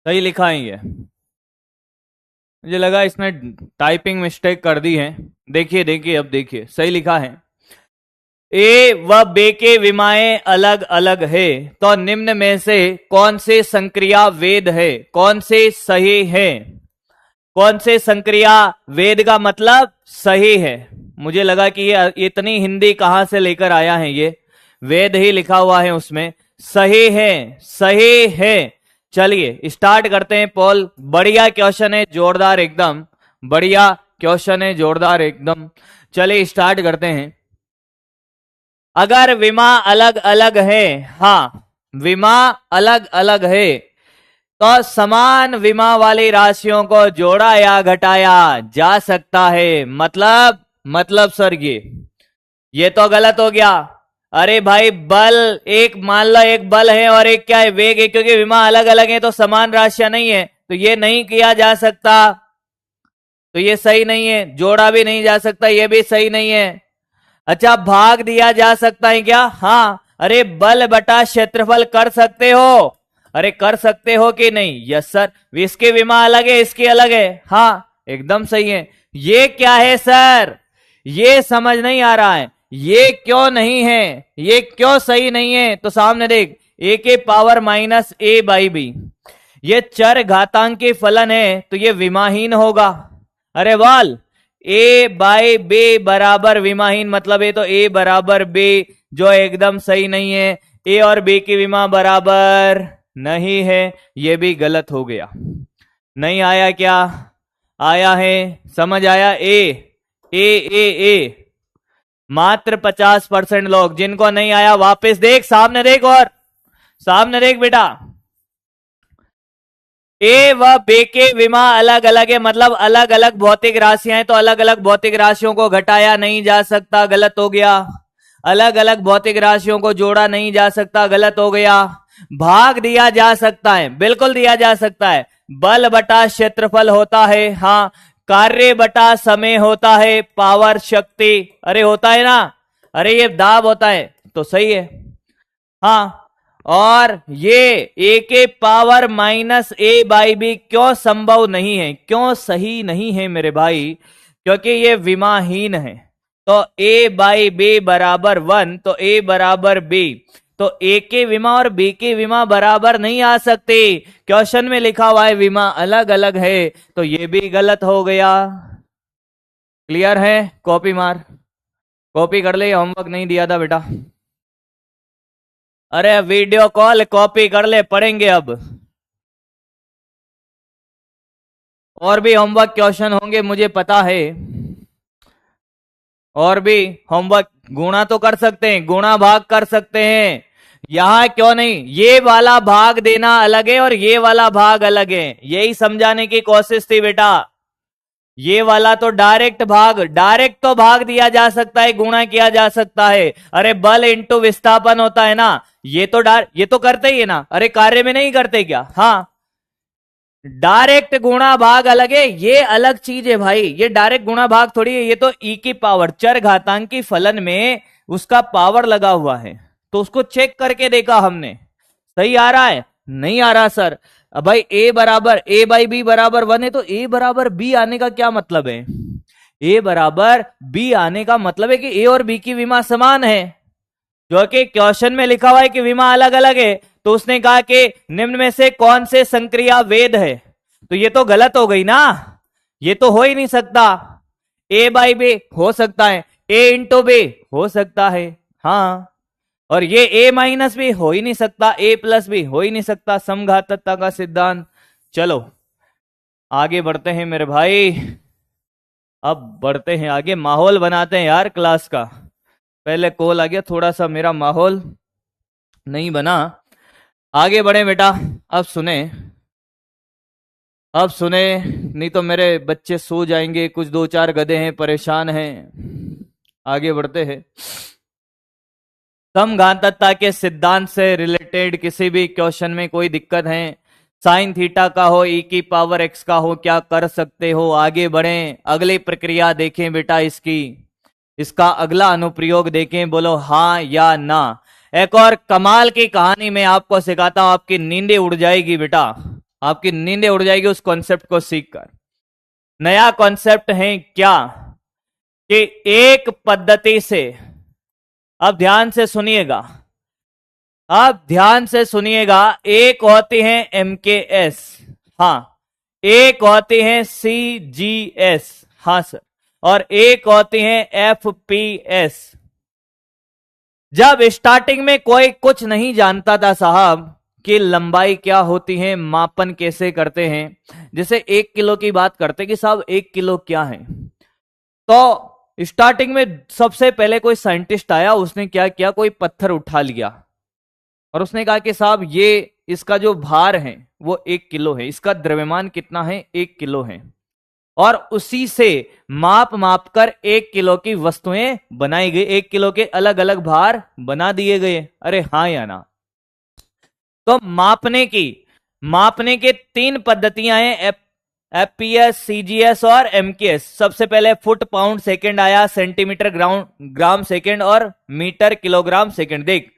सही लिखा है ये, मुझे लगा इसने टाइपिंग मिस्टेक कर दी है। देखिए देखिए, अब देखिए सही लिखा है। ए व बे के विमाएं अलग अलग है, तो निम्न में से कौन से संक्रिया वेद है? कौन से सही है? कौन से संक्रिया वेद का मतलब सही है? मुझे लगा कि ये इतनी हिंदी कहां से लेकर आया है, ये वेद ही लिखा हुआ है उसमें। सही है, सही है। चलिए स्टार्ट करते हैं पॉल। बढ़िया क्वेश्चन है, जोरदार एकदम, बढ़िया क्वेश्चन है, जोरदार एकदम। चलिए स्टार्ट करते हैं। अगर विमा अलग अलग है, हाँ विमा अलग अलग है, तो समान विमा वाली राशियों को जोड़ा या घटाया जा सकता है। मतलब सर ये तो गलत हो गया। अरे भाई बल, एक मान लो एक बल है और एक क्या है, वेग है, क्योंकि विमा अलग अलग है तो समान राशियां नहीं है, तो ये नहीं किया जा सकता, तो ये सही नहीं है। जोड़ा भी नहीं जा सकता, ये भी सही नहीं है। अच्छा, भाग दिया जा सकता है क्या? हाँ। अरे बल बटा क्षेत्रफल कर सकते हो, अरे कर सकते हो कि नहीं? Yes sir. इसके विमा अलग है, इसकी अलग है, हाँ एकदम सही है। ये क्या है सर, ये समझ नहीं आ रहा है, ये क्यों नहीं है, ये क्यों सही नहीं है? तो सामने देख, ए के power minus A by B, ये चर घातांक के फलन है, तो ये विमाहीन होगा। अरे वाल, ए बाई बी बराबर विमाहीन, मतलब ये तो ए बराबर बी, जो एकदम सही नहीं है। ए और बी की विमा बराबर नहीं है, ये भी गलत हो गया। नहीं आया क्या? आया है, समझ आया? ए मात्र 50% लोग, जिनको नहीं आया वापस देख, सामने देख, और सामने देख बेटा। ए व बे के विमा अलग अलग है, मतलब अलग अलग भौतिक राशियां हैं, तो अलग अलग भौतिक राशियों को घटाया नहीं जा सकता, गलत हो गया। अलग अलग भौतिक राशियों को जोड़ा नहीं जा सकता, गलत हो गया। भाग दिया जा सकता है, बिल्कुल दिया जा सकता है। बल बटा क्षेत्रफल होता है, हाँ। कार्य बटा समय होता है, पावर शक्ति, अरे होता है ना, अरे ये दाब होता है, तो सही है, हाँ। और ये ए के power minus A by B क्यों संभव नहीं है, क्यों सही नहीं है मेरे भाई? क्योंकि ये विमाहीन है। तो ए बाई बी बराबर 1, तो ए बराबर बी, तो ए के विमा और बी के विमा बराबर नहीं आ सकते। क्वेश्चन में लिखा हुआ है विमा अलग अलग है, तो ये भी गलत हो गया। क्लियर है? कॉपी मार, कॉपी कर ले, होमवर्क नहीं दिया था बेटा। अरे वीडियो कॉल कॉपी कर ले, पढ़ेंगे अब। और भी होमवर्क क्वेश्चन होंगे मुझे पता है, और भी होमवर्क। गुणा तो कर सकते हैं, गुणा भाग कर सकते हैं, यहां क्यों नहीं, ये वाला भाग देना अलग है और ये वाला भाग अलग है, यही समझाने की कोशिश थी बेटा। ये वाला तो डायरेक्ट तो भाग दिया जा सकता है, गुणा किया जा सकता है। अरे बल इंटू विस्थापन होता है ना, ये तो करते ही है ना, अरे कार्य में नहीं करते क्या? हाँ, डायरेक्ट गुणा भाग अलग है, ये अलग चीज है भाई, ये डायरेक्ट गुणा भाग थोड़ी है, ये तो ई की पावर चर घातांकी फलन में उसका पावर लगा हुआ है, तो उसको चेक करके देखा हमने, सही आ रहा है, नहीं आ रहा सर। अब भाई ए बराबर ए बाई बी बराबर 1 है, तो ए बराबर बी आने का क्या मतलब है? ए बराबर बी आने का मतलब है कि ए और बी की विमा समान है, जो कि क्वेश्चन में लिखा हुआ है कि विमा अलग अलग है। तो उसने कहा कि निम्न में से कौन से संक्रिया वेद है, तो ये तो गलत हो गई ना, ये तो हो ही नहीं सकता। ए बाई बी हो सकता है, ए इंटू बी हो सकता है, हाँ, और ये ए माइनस भी हो ही नहीं सकता, ए प्लस भी हो ही नहीं सकता, समघातकता का सिद्धांत। चलो आगे बढ़ते हैं मेरे भाई, अब बढ़ते हैं आगे, माहौल बनाते हैं यार क्लास का। पहले कॉल आ गया, थोड़ा सा मेरा माहौल नहीं बना। आगे बढ़े बेटा, अब सुने, अब सुने, नहीं तो मेरे बच्चे सो जाएंगे, कुछ 2-4 गधे हैं परेशान हैं। आगे बढ़ते हैं, समघातकता के सिद्धांत से रिलेटेड किसी भी क्वेश्चन में कोई दिक्कत है, साइन थीटा का हो, ई की पावर एक्स का हो, क्या कर सकते हो? आगे बढ़ें, अगली प्रक्रिया देखें बेटा इसकी, इसका अगला अनुप्रयोग देखें, बोलो हाँ या ना। एक और कमाल की कहानी मैं आपको सिखाता हूं, आपकी नींदें उड़ जाएगी बेटा, आपकी नींदें उड़ जाएगी उस कॉन्सेप्ट को सीखकर। नया कॉन्सेप्ट है क्या कि एक पद्धति से, अब ध्यान से सुनिएगा, अब ध्यान से सुनिएगा, एक होती है MKS, हाँ, एक होती है CGS, हाँ सर, और एक होती है FPS। जब स्टार्टिंग में कोई कुछ नहीं जानता था साहब कि लंबाई क्या होती है, मापन कैसे करते हैं, जैसे 1 किलो की बात करते कि साहब 1 किलो क्या है, तो स्टार्टिंग में सबसे पहले कोई साइंटिस्ट आया, उसने क्या किया, कोई पत्थर उठा लिया और उसने कहा कि साहब ये इसका जो भार है वो 1 किलो है, इसका द्रव्यमान कितना है, 1 किलो है, और उसी से माप कर 1 किलो की वस्तुएं बनाई गई, 1 किलो के अलग अलग भार बना दिए गए। अरे हाँ या ना? तो मापने के 3 पद्धतियां हैं, FPS, CGS और MKS। सबसे पहले फुट पाउंड सेकंड आया, सेंटीमीटर ग्राम सेकंड और मीटर किलोग्राम सेकंड। देख,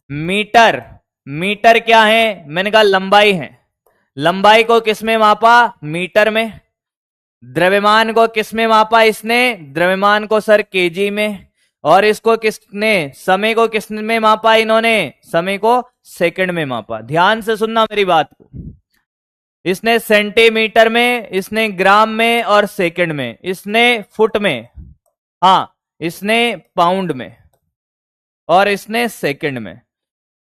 मीटर क्या है, मैंने कहा लंबाई है, लंबाई को किस में मापा, मीटर में। द्रव्यमान को किस में मापा इसने, द्रव्यमान को सर केजी में। और इसको किसने, समय को किस में मापा इन्होंने, समय को सेकंड में मापा। ध्यान से सुनना मेरी बात को, इसने सेंटीमीटर में, इसने ग्राम में और सेकंड में, इसने फुट में, हाँ इसने पाउंड में और इसने सेकंड में।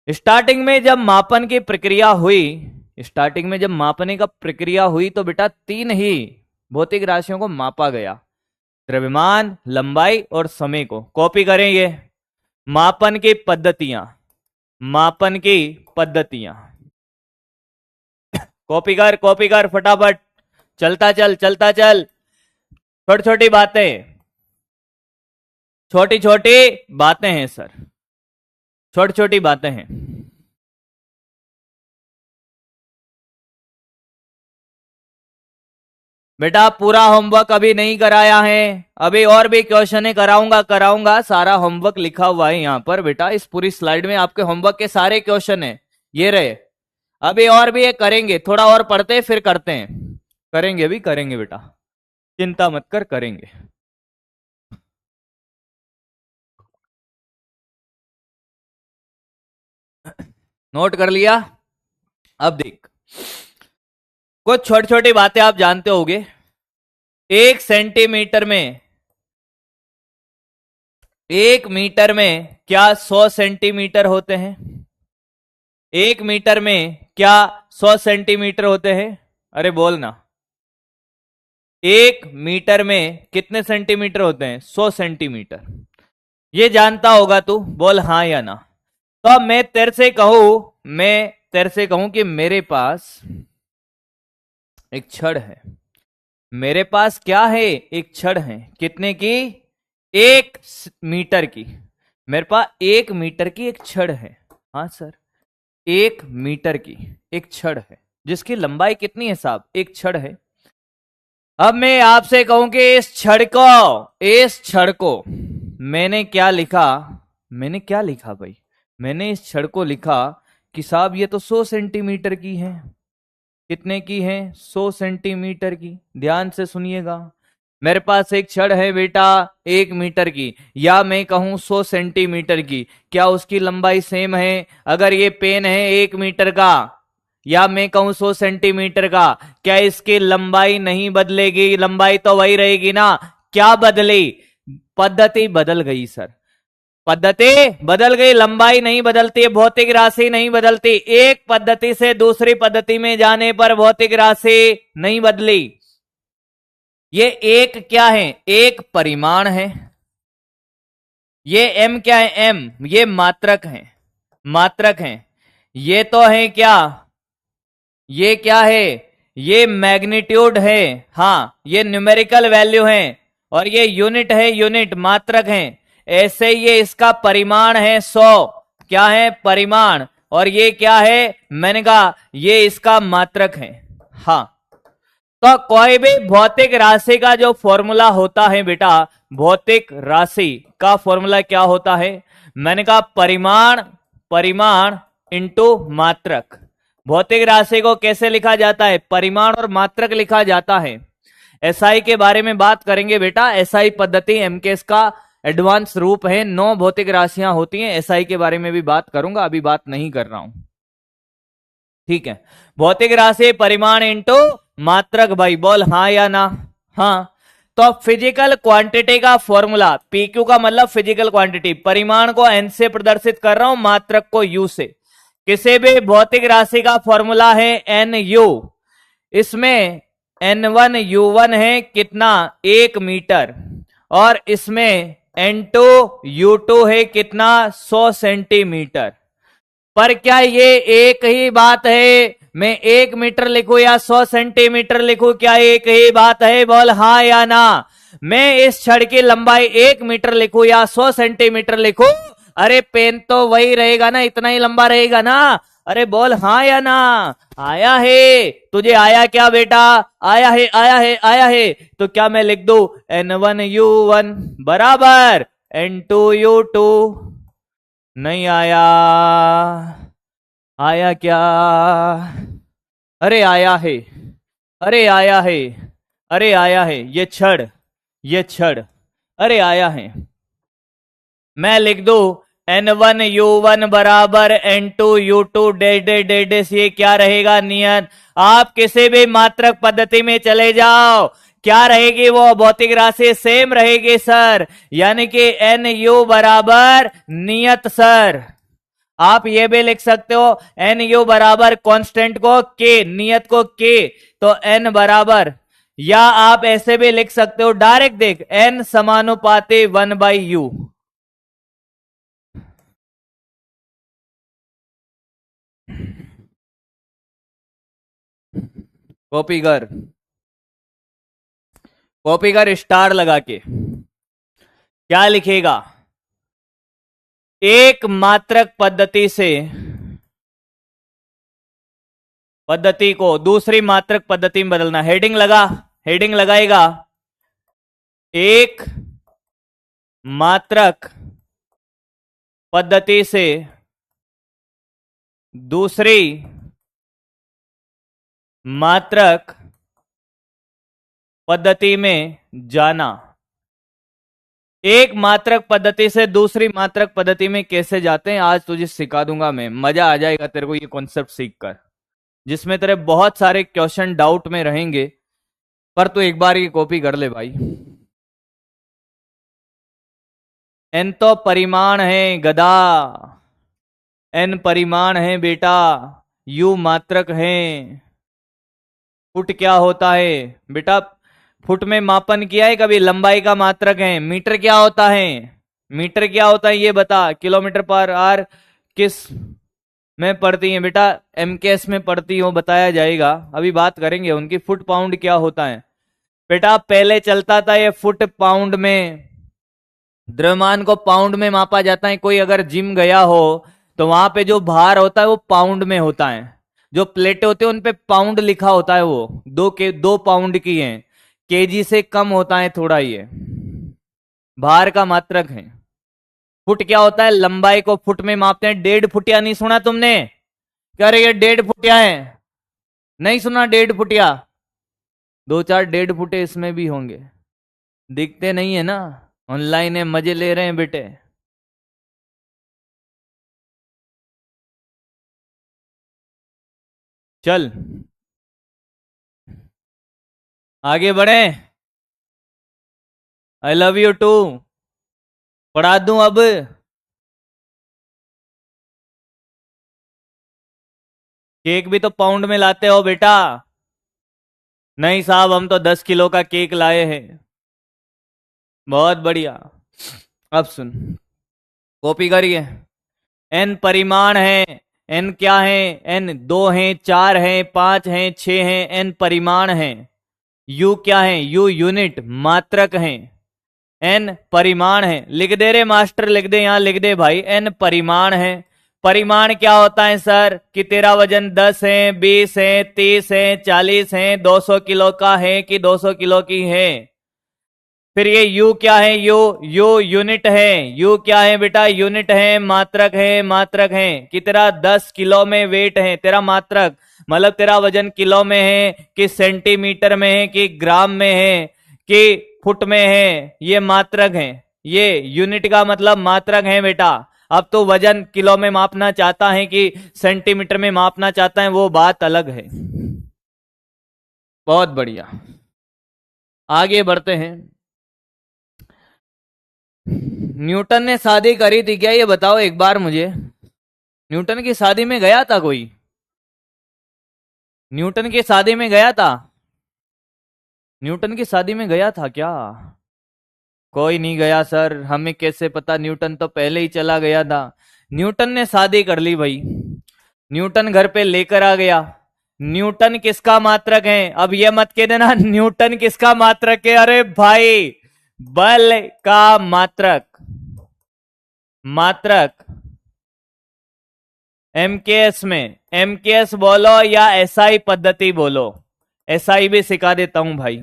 स्टार्टिंग में जब मापन की प्रक्रिया हुई, स्टार्टिंग में जब मापने का प्रक्रिया हुई तो बेटा 3 ही भौतिक राशियों को मापा गया, द्रव्यमान, लंबाई और समय को। कॉपी करें ये मापन की पद्धतियां, मापन की पद्धतियां, कॉपी कर फटाफट, चलता चल चलता चल। छोटी छोटी बातें, छोटी छोटी बातें हैं सर, छोटी छोटी बातें हैं। बेटा पूरा होमवर्क अभी नहीं कराया है, अभी और भी क्वेश्चन कराऊंगा, सारा होमवर्क लिखा हुआ है यहाँ पर बेटा, इस पूरी स्लाइड में आपके होमवर्क के सारे क्वेश्चन है, ये रहे। अभी और भी ये करेंगे, थोड़ा और पढ़ते फिर करते हैं, करेंगे भी करेंगे बेटा, चिंता मत कर, करेंगे। नोट कर लिया? अब देख, कुछ छोटी छोटी बातें आप जानते होगे। 1 सेंटीमीटर में, 1 मीटर में क्या 100 सेंटीमीटर होते हैं? 1 मीटर में क्या 100 सेंटीमीटर होते हैं? अरे बोलना, 1 मीटर में कितने सेंटीमीटर होते हैं? 100 सेंटीमीटर। ये जानता होगा तू, बोल हाँ या ना। तो अब मैं तेरे से कहूं कि मेरे पास एक छड़ है। मेरे पास क्या है? एक छड़ है। कितने की? 1 मीटर की। मेरे पास 1 मीटर की एक छड़ है। हाँ सर, 1 मीटर की एक छड़ है जिसकी लंबाई कितनी है साहब? एक छड़ है। अब मैं आपसे कहूं कि इस छड़ को मैंने क्या लिखा? मैंने क्या लिखा भाई? मैंने इस छड़ को लिखा कि साहब ये तो 100 सेंटीमीटर की है। कितने की है? 100 सेंटीमीटर की। ध्यान से सुनिएगा, मेरे पास एक छड़ है बेटा 1 मीटर की, या मैं कहूं 100 सेंटीमीटर की। क्या उसकी लंबाई सेम है? अगर ये पेन है 1 मीटर का, या मैं कहूं 100 सेंटीमीटर का, क्या इसकी लंबाई नहीं बदलेगी? लंबाई तो वही रहेगी ना। क्या बदली? पद्धति बदल गई सर। पद्धति बदल गई, लंबाई नहीं बदलती, भौतिक राशि नहीं बदलती। एक पद्धति से दूसरी पद्धति में जाने पर भौतिक राशि नहीं बदली। ये एक क्या है? एक परिमाण है। ये m क्या है? m ये मात्रक है। मात्रक है। ये तो है क्या? ये क्या है? ये मैग्नीट्यूड है। हाँ, ये न्यूमेरिकल वैल्यू है। और ये यूनिट है, यूनिट मात्रक है। ऐसे ये इसका परिमाण है 100। क्या है? परिमाण। और ये क्या है? मैंने कहा ये इसका मात्रक है। हाँ, तो कोई भी भौतिक राशि का जो फॉर्मूला होता है बेटा, भौतिक राशि का फॉर्मूला क्या होता है? मैंने कहा परिमाण, परिमाण इंटू मात्रक। भौतिक राशि को कैसे लिखा जाता है? परिमाण और मात्रक लिखा जाता है। एसआई के बारे में बात करेंगे बेटा। एसआई पद्धति एमकेएस का एडवांस रूप है। 9 भौतिक राशियां होती हैं। एसआई के बारे में भी बात करूंगा, अभी बात नहीं कर रहा हूं। ठीक है, भौतिक राशि परिमाण इंटू मात्रक। भाई बोल हाँ या ना? हाँ। तो फिजिकल क्वांटिटी का फॉर्मूला, पीक्यू का मतलब फिजिकल क्वांटिटी। परिमाण को एन से प्रदर्शित कर रहा हूं, मात्रक को यू से। किसी भी भौतिक राशि का फॉर्मूला है एन यू। इसमें N1 U1 है कितना? 1 मीटर। और इसमें N2 U2 है कितना? 100 सेंटीमीटर। पर क्या ये एक ही बात है? मैं 1 मीटर लिखूं या 100 सेंटीमीटर लिखूं, क्या एक ही बात है? बोल हाँ या ना? मैं इस छड़ की लंबाई 1 मीटर लिखूं या 100 सेंटीमीटर लिखूं, अरे पेन तो वही रहेगा ना, इतना ही लंबा रहेगा ना। अरे बोल हाँ या ना? आया है तुझे? आया क्या बेटा? आया है, आया है, आया है। तो क्या मैं लिख दूं N1 U1 बराबर N2 U2? नहीं आया। आया क्या? अरे आया है, अरे आया है, अरे आया है। ये छड़, ये छड़, अरे आया है। मैं लिख दू N1 U1 बराबर N2 U2 dash dash dash dash. ये क्या रहेगा नियत? आप किसी भी मात्रक पद्धति में चले जाओ, क्या रहेगी वो? भौतिक राशि सेम रहेगी सर। यानी कि NU बराबर नियत सर। आप ये भी लिख सकते हो NU बराबर कांस्टेंट को K, नियत को K, तो N बराबर, या आप ऐसे भी लिख सकते हो डायरेक्ट, देख N समानुपाती 1/U। कॉपी कर, कॉपी कर स्टार लगा के। क्या लिखेगा? एक मात्रक पद्धति से पद्धति को दूसरी मात्रक पद्धति में बदलना। हेडिंग लगा, हेडिंग लगाएगा एक मात्रक पद्धति से दूसरी मात्रक पद्धति में जाना। एक मात्रक पद्धति से दूसरी मात्रक पद्धति में कैसे जाते हैं आज तुझे सिखा दूंगा मैं। मजा आ जाएगा तेरे को ये कॉन्सेप्ट सीखकर, जिसमें तेरे बहुत सारे क्वेश्चन डाउट में रहेंगे, पर तू एक बार ये कॉपी कर ले भाई। एन तो परिमाण है गधा, एन परिमाण है बेटा, यू मात्रक है। फुट क्या होता है बेटा? फुट में मापन किया है कभी? लंबाई का मात्रक है। मीटर क्या होता है? मीटर क्या होता है ये बता? किलोमीटर पर आर, किस में पड़ती हैं बेटा? एमकेएस में पड़ती हो, बताया जाएगा, अभी बात करेंगे उनकी। फुट पाउंड क्या होता है बेटा? पहले चलता था ये फुट पाउंड में, द्रव्यमान को पाउंड में मापा जाता है। कोई अगर जिम गया हो तो वहां पे जो भार होता है वो पाउंड में होता है, जो प्लेटें होती है उन पे पाउंड लिखा होता है, वो 2 पाउंड की है, केजी से कम होता है थोड़ा, ये भार का मात्रक है। फुट क्या होता है? लंबाई को फुट में मापते हैं। 1.5 फुटिया नहीं सुना तुमने? क्या रे ये 1.5 फुटिया है? नहीं सुना 1.5 फुटिया? 2-4 1.5 फुटे इसमें भी होंगे, दिखते नहीं है ना, ऑनलाइन है, मजे ले रहे हैं बेटे। चल आगे बढ़े। I love you too. पढ़ा दूं अब? केक भी तो पाउंड में लाते हो बेटा। नहीं साहब, हम तो 10 किलो का केक लाए हैं। बहुत बढ़िया। अब सुन, कॉपी करिए। एन परिमाण है। एन क्या है? एन 2 है, 4 है, 5 है, 6 है, एन परिमाण है। यू क्या है? यू यूनिट, मात्रक है। एन परिमाण है। लिख दे रे मास्टर, लिख दे, यहां लिख दे भाई, एन परिमाण है। परिमाण क्या होता है सर? कि तेरा वजन 10 है, 20 है, 30 है, 40 है, 200 किलो का है कि 200 किलो की है। फिर ये यू क्या है? यू यू यूनिट है। यू क्या है बेटा? यूनिट है, मात्रक है, मात्रक है। कि तेरा 10 किलो में वेट है, तेरा मात्रक मतलब तेरा वजन किलो में है कि सेंटीमीटर में है कि ग्राम में है कि फुट में है, ये मात्रक है। ये यूनिट का मतलब मात्रक है बेटा। अब तो वजन किलो में मापना चाहता है कि सेंटीमीटर में मापना चाहता है, वो बात अलग है। बहुत बढ़िया, आगे बढ़ते हैं। न्यूटन ने शादी करी थी क्या? ये बताओ एक बार मुझे। न्यूटन की शादी में गया था कोई? न्यूटन की शादी में गया था? न्यूटन की शादी में गया था क्या? कोई नहीं गया सर, हमें कैसे पता? न्यूटन तो पहले ही चला गया था। न्यूटन ने शादी कर ली भाई। न्यूटन घर पे लेकर आ गया। न्यूटन किसका मात्रक है? अब ये मत कह देना न्यूटन किसका मात्रक है। अरे भाई, बल का मात्रक। मात्रक एमकेएस में, एमकेएस बोलो या एसआई पद्धति बोलो। एसआई भी सिखा देता हूं भाई,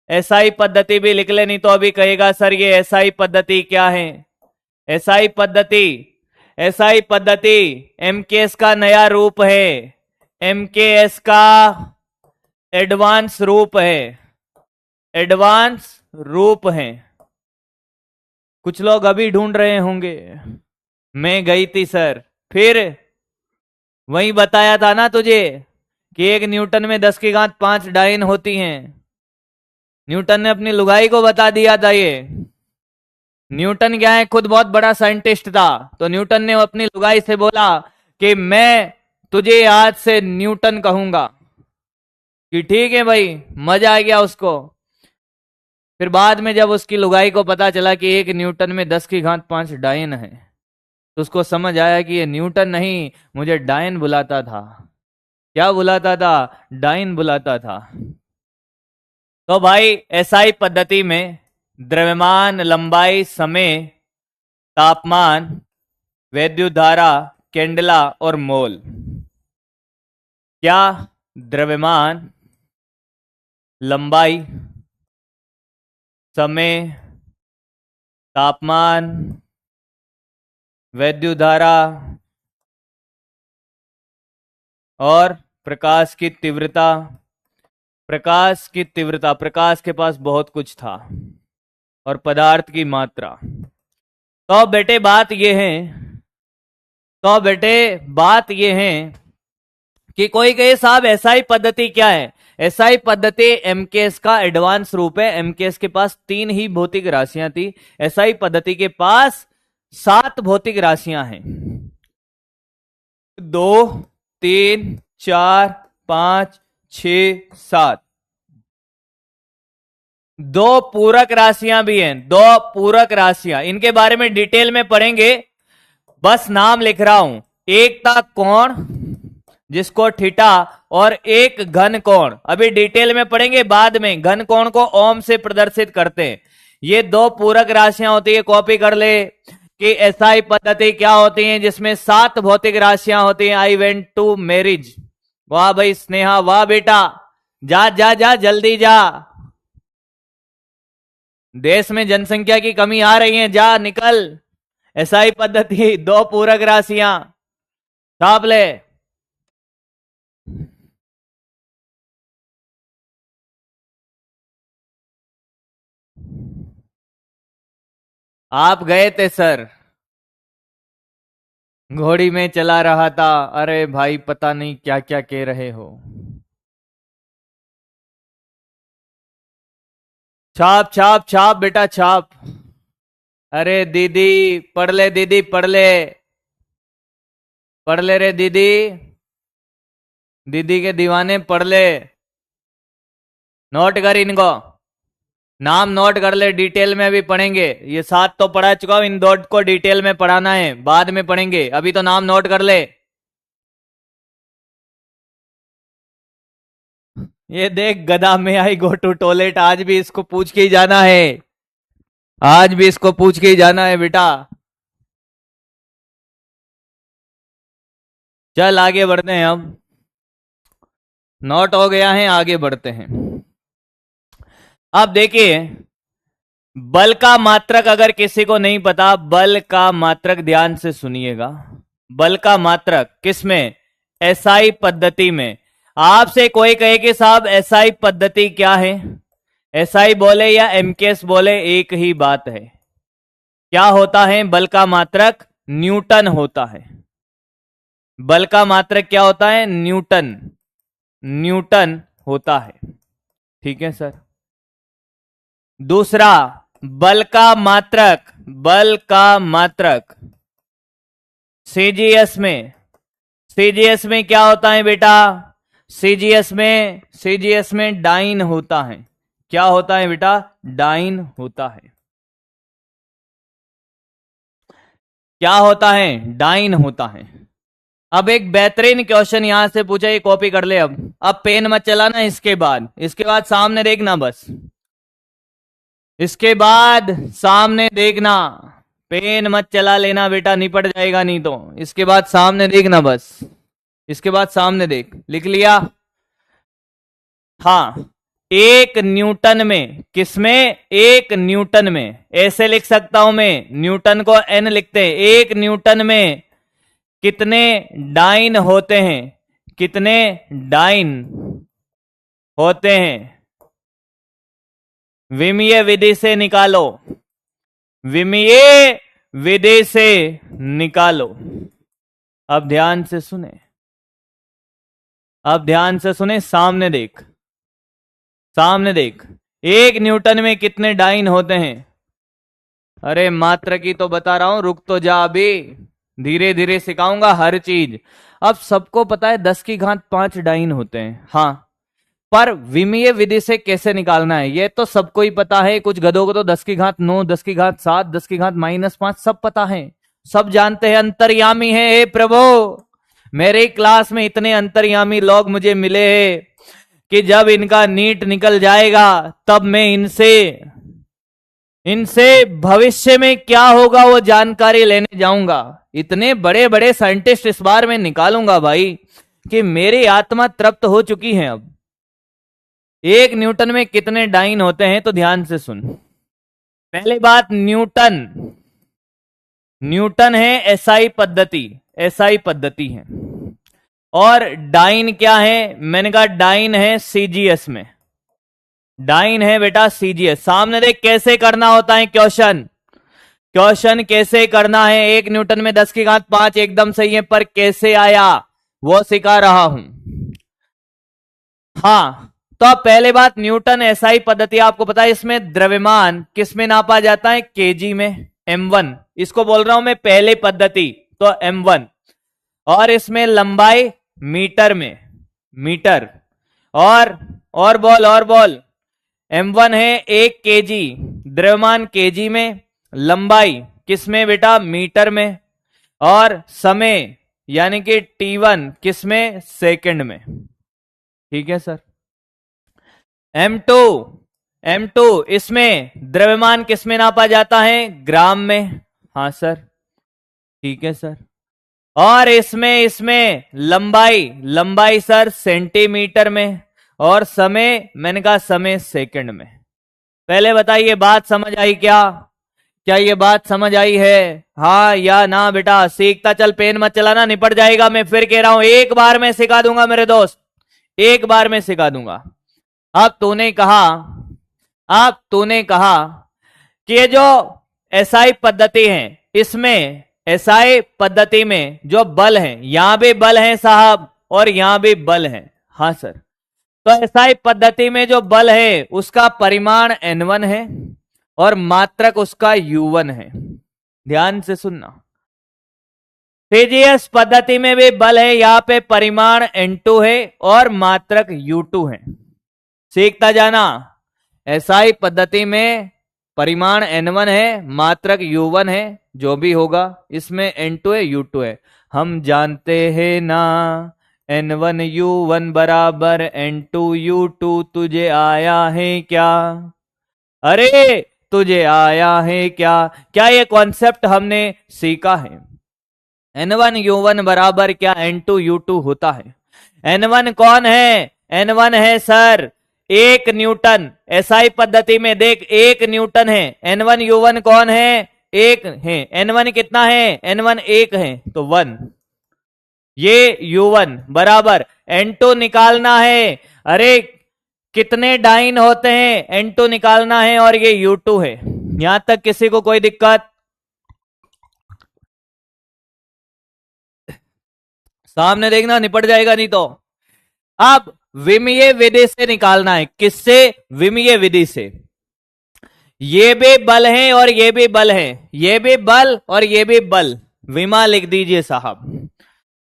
एसआई पद्धति भी लिख ले, नहीं तो अभी कहेगा सर ये एसआई पद्धति क्या है। एसआई पद्धति, एसआई पद्धति एमकेएस का नया रूप है, एमकेएस का एडवांस रूप है, एडवांस रूप है। कुछ लोग अभी ढूंढ रहे होंगे, मैं गई थी सर। फिर वही बताया था ना तुझे कि 1 न्यूटन में 10⁵ डाइन होती हैं। न्यूटन ने अपनी लुगाई को बता दिया था ये। न्यूटन क्या है, खुद बहुत बड़ा साइंटिस्ट था, तो न्यूटन ने अपनी लुगाई से बोला कि मैं तुझे आज से न्यूटन कहूंगा। कि ठीक है भाई, मजा आ गया उसको। फिर बाद में जब उसकी लुगाई को पता चला कि 1 न्यूटन में 10⁵ डाइन है, तो उसको समझ आया कि ये न्यूटन नहीं, मुझे डाइन बुलाता था। क्या बुलाता था? डाइन बुलाता था। तो भाई एसआई पद्धति में द्रव्यमान, लंबाई, समय, तापमान, वैद्युत धारा, कैंडेला और मोल। क्या? द्रव्यमान, लंबाई, समय, तापमान, वैद्युत धारा और प्रकाश की तीव्रता। प्रकाश की तीव्रता, प्रकाश के पास बहुत कुछ था, और पदार्थ की मात्रा। तो बेटे बात यह है, तो बेटे बात यह है कि कोई कहे साहब एसआई पद्धति क्या है? एसआई पद्धति एमकेएस का एडवांस रूप है। एमकेएस के पास 3 ही भौतिक राशियां थी, एसआई पद्धति के पास 7 भौतिक राशियां हैं। 2, 3, 4, 5, 6, 7। 2 पूरक राशियां भी हैं, 2 पूरक राशियां, इनके बारे में डिटेल में पढ़ेंगे। बस नाम लिख रहा हूं। एक था कोण जिसको थीटा, और एक घन कोण। अभी डिटेल में पढ़ेंगे बाद में। घन कोण को ओम से प्रदर्शित करते हैं। ये दो पूरक राशियां होती है, कॉपी कर ले कि एसआई पद्धति क्या होती है, जिसमें 7 भौतिक राशियां होती हैं। I went to marriage. वाह भाई स्नेहा, वाह बेटा, जा जा जा जल्दी जा। देश में जनसंख्या की कमी आ रही है, जा निकल। एसआई पद्धति, 2 पूरक राशियां, छाप ले। आप गए थे सर, घोड़ी में चला रहा था। अरे भाई पता नहीं क्या क्या कह रहे हो। छाप छाप छाप बेटा छाप। अरे दीदी पढ़ ले, दीदी पढ़ ले, पढ़ ले रे दीदी, दीदी के दीवाने पढ़ ले। नोट कर इनको, नाम नोट कर ले, डिटेल में अभी पढ़ेंगे। ये 7 तो पढ़ा चुका हूं, इन 2 को डिटेल में पढ़ाना है, बाद में पढ़ेंगे। अभी तो नाम नोट कर ले। ये देख गधा में आई गो टू टॉयलेट, आज भी इसको पूछ के ही जाना है, आज भी इसको पूछ के ही जाना है बेटा। चल आगे बढ़ते हैं, अब नोट हो गया है, आगे बढ़ते हैं। अब देखिए, बल का मात्रक अगर किसी को नहीं पता, बल का मात्रक ध्यान से सुनिएगा। बल का मात्रक किसमें? एसआई पद्धति में। आपसे कोई कहे कि साहब एसआई पद्धति क्या है, एसआई बोले या एमकेएस बोले, एक ही बात है। क्या होता है बल का मात्रक? न्यूटन होता है। बल का मात्रक क्या होता है? न्यूटन, न्यूटन होता है। ठीक है सर। दूसरा, बल का मात्रक, बल का मात्रक सीजीएस में, सीजीएस में क्या होता है बेटा? सीजीएस में डाइन होता है। क्या होता है बेटा? डाइन होता है। क्या होता है? डाइन होता है। अब एक बेहतरीन क्वेश्चन यहां से पूछा, ये कॉपी कर ले। अब पेन मत चलाना, इसके बाद सामने देखना बस, इसके बाद सामने देखना, पेन मत चला लेना बेटा, निपट जाएगा नहीं तो। इसके बाद सामने देखना बस, इसके बाद सामने देख। लिख लिया? हाँ, 1 न्यूटन में, किसमें? 1 न्यूटन में। ऐसे लिख सकता हूं मैं, न्यूटन को एन लिखते हैं। 1 न्यूटन में कितने डाइन होते हैं? कितने डाइन होते हैं? विमीय विधि से निकालो, विमीय विधि से निकालो। अब ध्यान से सुने, अब ध्यान से सुने, सामने देख, सामने देख। 1 न्यूटन में कितने डाइन होते हैं? अरे मात्रा की तो बता रहा हूं, रुक तो जा, अभी धीरे धीरे सिखाऊंगा हर चीज। अब सबको पता है 10 की घात 5 डाइन होते हैं, हाँ, पर विमीय विधि से कैसे निकालना है ये तो सबको ही पता है। कुछ गधों को तो 10 की घात 9, 10 की घात 7, 10 की घात -5 सब पता है, सब जानते हैं। अंतर्यामी है। हे प्रभु, मेरे क्लास में इतने अंतर्यामी लोग मुझे मिले हैं कि जब इनका नीट निकल जाएगा तब मैं इनसे भविष्य में क्या होगा वो जानकारी लेने जाऊंगा। इतने बड़े बड़े साइंटिस्ट इस बार में निकालूंगा भाई कि मेरी आत्मा तृप्त हो चुकी है। अब 1 न्यूटन में कितने डाइन होते हैं तो ध्यान से सुन। पहली बात, न्यूटन, न्यूटन है एसआई पद्धति, एसआई पद्धति है। और डाइन क्या है? मैंने कहा डाइन है सीजीएस में, डाइन है बेटा सीजीएस। सामने देख कैसे करना होता है क्वेश्चन, क्वेश्चन कैसे करना है। 1 न्यूटन में 10 की घात 5 एकदम सही है, पर कैसे आया वो सिखा रहा हूं। हाँ, तो अब पहले बात, न्यूटन एसआई पद्धति आपको पता है, इसमें द्रव्यमान किस में नापा जाता है? केजी में, m1। इसको बोल रहा हूं मैं पहले पद्धति, तो m1। और इसमें लंबाई मीटर में, मीटर। और बोल, m1 है 1 केजी, द्रव्यमान केजी में, लंबाई किस में बेटा? मीटर में। और समय यानी कि T1 किसमें, सेकंड में। ठीक है सर। M2, M2 इसमें द्रव्यमान किसमें नापा जाता है, ग्राम में। हाँ सर, ठीक है सर। और इसमें इसमें लंबाई, लंबाई सर सेंटीमीटर में, और समय मैंने कहा समय सेकंड में। पहले बताइए बात समझ आई क्या, क्या ये बात समझ आई है, हाँ या ना बेटा। सीखता चल, पेन मत चलाना, निपट जाएगा। मैं फिर कह रहा हूं, एक बार में सिखा दूंगा मेरे दोस्त, एक बार में सिखा दूंगा। अब तूने कहा कि ये जो एसआई पद्धति है, इसमें एसआई पद्धति में जो बल है, यहां भी बल है साहब और यहां भी बल है। हाँ सर। तो एसआई पद्धति में जो बल है उसका परिमाण N1 है और मात्रक उसका U1 है। ध्यान से सुनना। सीजीएस पद्धति में भी बल है, यहां पे परिमाण N2 है और मात्रक U2 है। सीखता जाना। एसआई पद्धति में परिमाण N1 है, मात्रक U1 है, जो भी होगा इसमें N2 है, U2 है। हम जानते हैं ना N1 U1 बराबर N2 U2, तुझे आया है क्या, अरे तुझे आया है क्या, क्या ये कॉन्सेप्ट हमने सीखा है। N1 U1 बराबर क्या N2 U2 होता है। N1 कौन है, N1 है सर 1 न्यूटन। एसआई पद्धति में देख 1 न्यूटन है। N1 U1 कौन है, 1 है। N1 कितना है, N1 1 है तो 1। ये U1 बराबर N2 निकालना है। अरे कितने डाइन होते हैं, N2 निकालना है और ये U2 है। यहां तक किसी को कोई दिक्कत, सामने देखना, निपट जाएगा नहीं तो। अब विमीय विधि से निकालना है। किससे, विमीय विधि से। ये भी बल है और ये भी बल है, ये भी बल और ये भी बल। विमा लिख दीजिए साहब।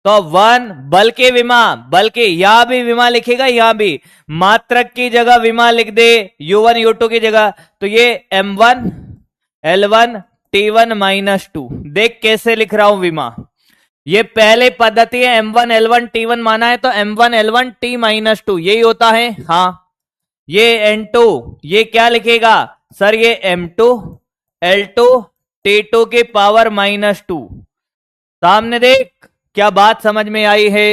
तो 1 बल के विमा, बल के, यहां भी विमा लिखेगा, यहां भी मात्रक की जगह विमा लिख दे, U1 U2 की जगह। तो ये M1 L1 T1 -2। देख कैसे लिख रहा हूं विमा। ये पहले पद्धति है, M1 L1 T1 माना है तो M1 L1 T -2 यही होता है। हाँ, ये N2, ये क्या लिखेगा सर, ये M2 L2 T2 की पावर -2। सामने देख, क्या बात समझ में आई है।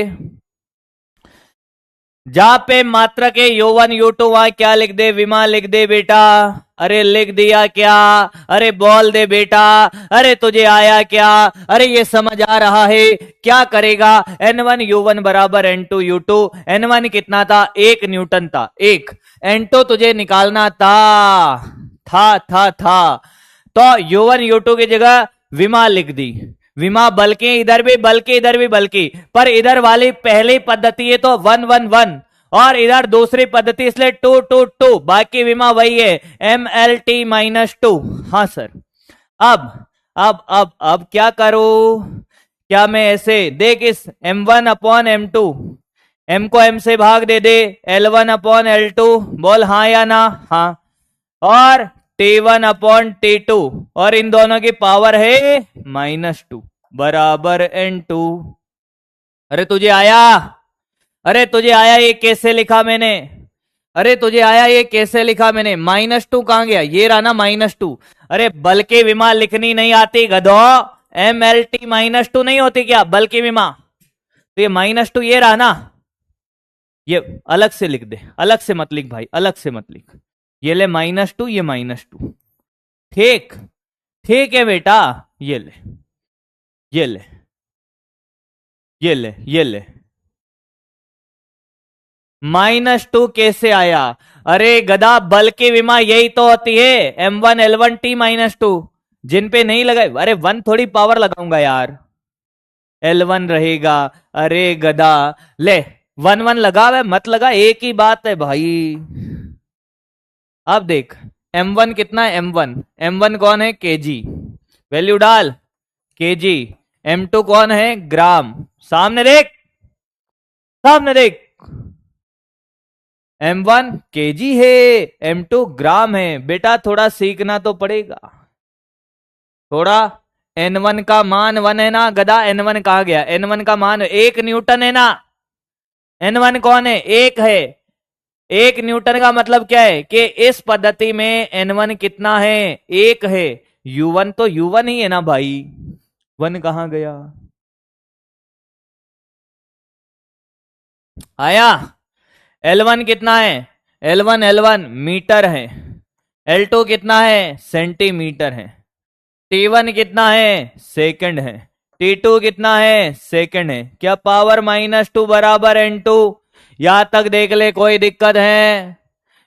जहां पे मात्रक है U1 U2 वहां क्या लिख दे, विमा लिख दे बेटा। अरे लिख दिया क्या, अरे बोल दे बेटा, अरे तुझे आया क्या, अरे ये समझ आ रहा है। क्या करेगा, N1 U1 बराबर N2 U2। N1 कितना था, 1 न्यूटन था, 1। N2 तुझे निकालना था। तो U1 U2 की जगह विमा लिख दी। विमा बल के, इधर भी बल की, इधर भी बल की, पर इधर वाली पहली पद्धति है तो 1 1 1 और इधर दूसरी पद्धति इसलिए 2 2 2, बाकी विमा वही है MLT -2। हाँ सर। अब क्या करूं, क्या मैं ऐसे देख, इस M1 अपॉन M2, M को M से भाग दे L1 अपॉन L2, बोल हाँ या ना। हाँ। और T1 अपॉन T2 और इन दोनों की पावर है -2 बराबर N2। अरे तुझे आया, अरे तुझे आया, ये कैसे लिखा मैंने, अरे तुझे आया ये कैसे लिखा मैंने। -2 कहां गया, ये रहा ना -2। अरे बल की विमा लिखनी नहीं आती गधो, MLT -2 नहीं होती क्या बल की विमा। तो ये -2 ये रहा ना, ये अलग से लिख दे, अलग से मत लिख भाई, अलग से मत लिख। ये ले -2, ये -2। ठीक, ठीक है बेटा, ये ले, ये ले, ये ले, ये ले। -2 कैसे आया, अरे गधा बल की विमा यही तो होती है M1 L1 T -2। जिन पे नहीं लगाए, अरे 1 थोड़ी पावर लगाऊंगा यार, L1 रहेगा। अरे गधा ले, 1 1 लगा हुआ मत लगा, एक ही बात है भाई। अब देख M1 कितना है, M1 कौन है, केजी, वैल्यू डाल केजी। M2 कौन है, ग्राम। सामने देख, सामने देख, M1 केजी है, M2 ग्राम है। बेटा थोड़ा सीखना तो पड़ेगा, थोड़ा N1 का मान 1 है ना गधा, N1 कहा गया, N1 का मान 1 न्यूटन है ना। N1 कौन है? 1 है। 1 न्यूटन का मतलब क्या है कि इस पद्धति में N1 कितना है? 1 है। U1 तो U1 ही है ना भाई, 1 कहां गया? आया? L1 कितना है? L1 मीटर है। L2 कितना है? सेंटीमीटर है। T1 कितना है? सेकंड है। T2 कितना है? सेकंड है। क्या पावर -2 बराबर N2? यहां तक देख ले, कोई दिक्कत है?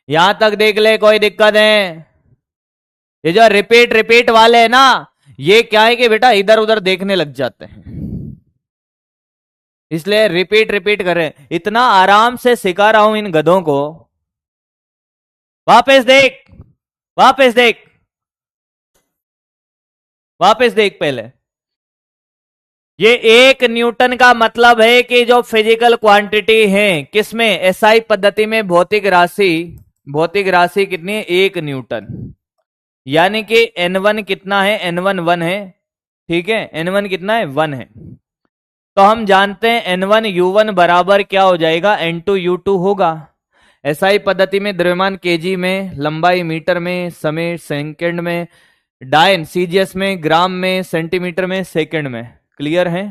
यहां तक देख ले, कोई दिक्कत है? ये जो रिपीट रिपीट वाले है ना, ये क्या है कि बेटा इधर उधर देखने लग जाते हैं, इसलिए रिपीट रिपीट कर रहे हैं। इतना आराम से सिखा रहा हूं इन गधों को। वापस देख, वापस देख, वापस देख पहले। ये 1 न्यूटन का मतलब है कि जो फिजिकल क्वांटिटी है किसमें? एसआई पद्धति में भौतिक राशि, भौतिक राशि कितनी है? 1 न्यूटन। यानी कि N1 कितना है? N1 1 है, ठीक है। N1 कितना है? 1 है। तो हम जानते हैं N1 U1 बराबर क्या हो जाएगा? N2 U2 होगा। एसआई पद्धति में द्रव्यमान केजी में, लंबाई मीटर में, समय सेकंड में, डायन सीजीएस में, ग्राम में, सेंटीमीटर में, सेकंड में। क्लियर है?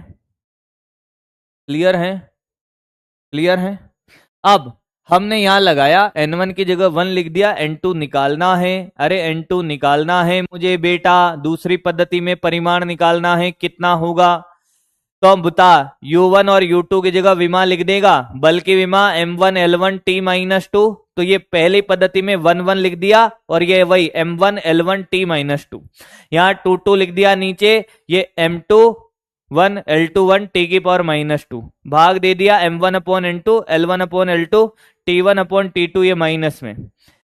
क्लियर है? क्लियर है? अब हमने यहां लगाया N1 की जगह 1 लिख दिया, N2 निकालना है। अरे N2 निकालना है मुझे बेटा, दूसरी पद्धति में परिमाण निकालना है, कितना होगा? तो हम बता, U1 और U2 की जगह विमा लिख देगा, बल्कि विमा M1 L1 T-2। तो ये पहली पद्धति में 1 1 लिख दिया, और ये वही M1 L1 T-2। यहां 2 2 लिख दिया नीचे, ये M2 1 L2 1 T की पावर -2, भाग दे दिया M1 upon N2 L1 upon L2 T1 upon T2, ये माइनस में।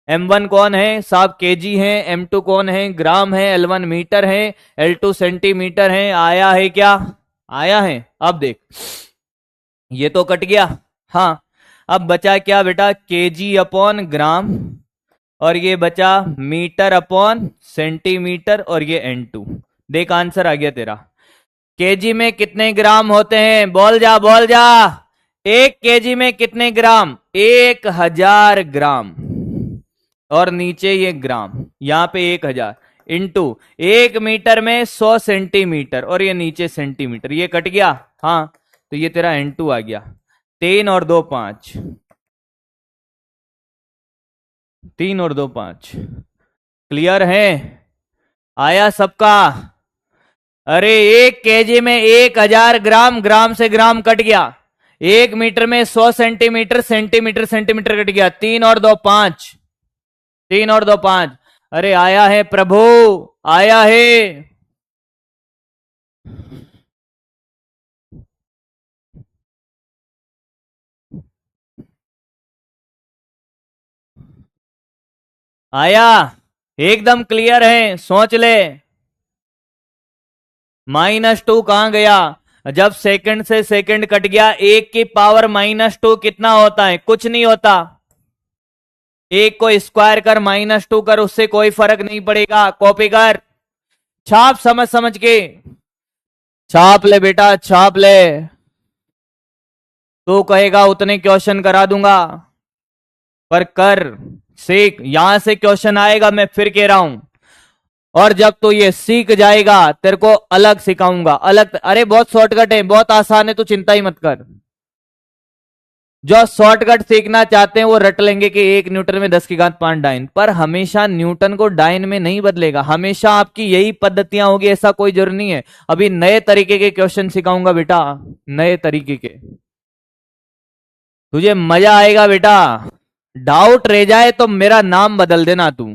M1 कौन है साहब? केजी है। M2 कौन है? ग्राम है। L1 मीटर है। L2 सेंटीमीटर है। आया है क्या? आया है। अब देख, ये तो कट गया। हाँ, अब बचा क्या बेटा? केजी अपॉन ग्राम, और ये बचा मीटर अपॉन सेंटीमीटर, और ये N2। देख आंसर आ गया तेरा। केजी में कितने ग्राम होते हैं? बोल जा, बोल जा। 1 केजी में कितने ग्राम? 1000 ग्राम। और नीचे ये ग्राम, यहां पे 1000 इंटू 1 मीटर में 100 सेंटीमीटर, और ये नीचे सेंटीमीटर। ये कट गया। हाँ, तो ये तेरा N2 आ गया। 3 और 2 5, 3 और 2 5। क्लियर है? आया सबका? अरे 1 केजी में 1000 ग्राम, ग्राम से ग्राम कट गया। 1 मीटर में 100 सेंटीमीटर, सेंटीमीटर सेंटीमीटर कट गया। 3 और 2 5, 3 और 2 5। अरे आया है प्रभु, आया है। आया? एकदम क्लियर है, सोच ले। -2 कहां गया? जब सेकंड से सेकंड कट गया, 1 की पावर -2 कितना होता है? कुछ नहीं होता। 1 को स्क्वायर कर, -2 कर, उससे कोई फर्क नहीं पड़ेगा। कॉपी कर, छाप, समझ समझ के छाप ले बेटा, छाप ले। तू कहेगा उतने क्वेश्चन करा दूंगा, पर कर, सीख। यहां से क्वेश्चन आएगा, मैं फिर कह रहा हूं। और जब तू ये सीख जाएगा, तेरे को अलग सिखाऊंगा, अलग। अरे बहुत शॉर्टकट है, बहुत आसान है, तू चिंता ही मत कर। जो शॉर्टकट सीखना चाहते हैं वो रट लेंगे कि 1 न्यूटन में 10⁵ डाइन, पर हमेशा न्यूटन को डाइन में नहीं बदलेगा। हमेशा आपकी यही पद्धतियां होगी, ऐसा कोई जरूरी नहीं है। अभी नए तरीके के क्वेश्चन सिखाऊंगा बेटा, नए तरीके के। तुझे मजा आएगा बेटा। डाउट रह जाए तो मेरा नाम बदल देना तू,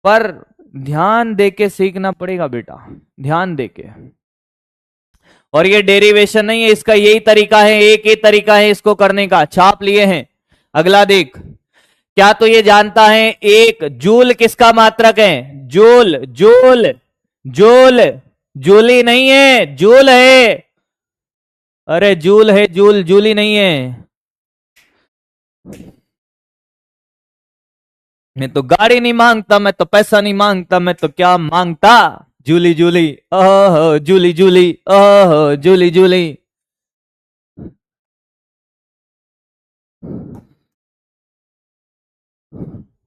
पर ध्यान देके सीखना पड़ेगा बेटा, ध्यान देके। और ये डेरिवेशन नहीं है, इसका यही तरीका है, एक ही तरीका है इसको करने का। छाप लिए हैं। अगला देख, क्या तो ये जानता है 1 जूल किसका मात्रक है? जूल, जूल, जूल, जूली नहीं है, जूल है। अरे जूल है, जूल, जूली नहीं है। मैं तो गाड़ी नहीं मांगता, मैं तो पैसा नहीं मांगता, मैं तो क्या मांगता? जूली जूली ओह जूली जूली ओह जूली जूली।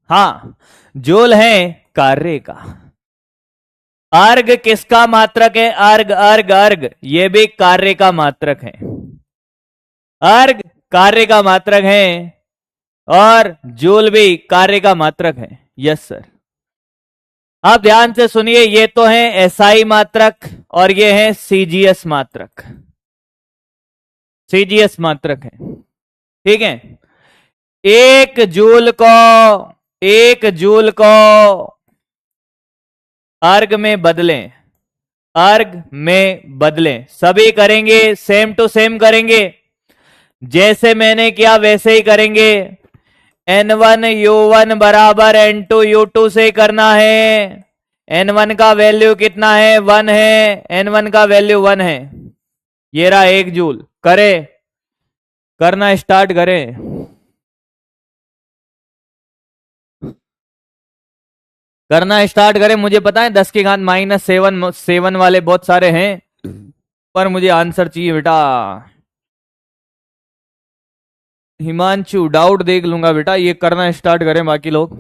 हाँ, जूल है कार्य का। अर्ग किसका मात्रक है? अर्ग अर्ग अर्ग ये भी कार्य का मात्रक है। अर्ग कार्य का मात्रक है और जूल भी कार्य का मात्रक है। Yes sir. आप ध्यान से सुनिए, ये तो है एसआई मात्रक और ये है सीजीएस मात्रक। सीजीएस मात्रक है, ठीक है। एक जूल को अर्ग में बदलें, अर्ग में बदलें। सभी करेंगे, सेम टू सेम करेंगे, जैसे मैंने किया वैसे ही करेंगे। N1U1 बराबर N2U2 से करना है। N1 का वैल्यू कितना है? 1 है। N1 का वैल्यू 1 है। ये रहा 1 जूल। करे, करना स्टार्ट करें। करना स्टार्ट करें। मुझे पता है 10 की घात -7 वाले बहुत सारे हैं, पर मुझे आंसर चाहिए बेटा। हिमांशु डाउट देख लूंगा बेटा, ये करना स्टार्ट करें बाकी लोग।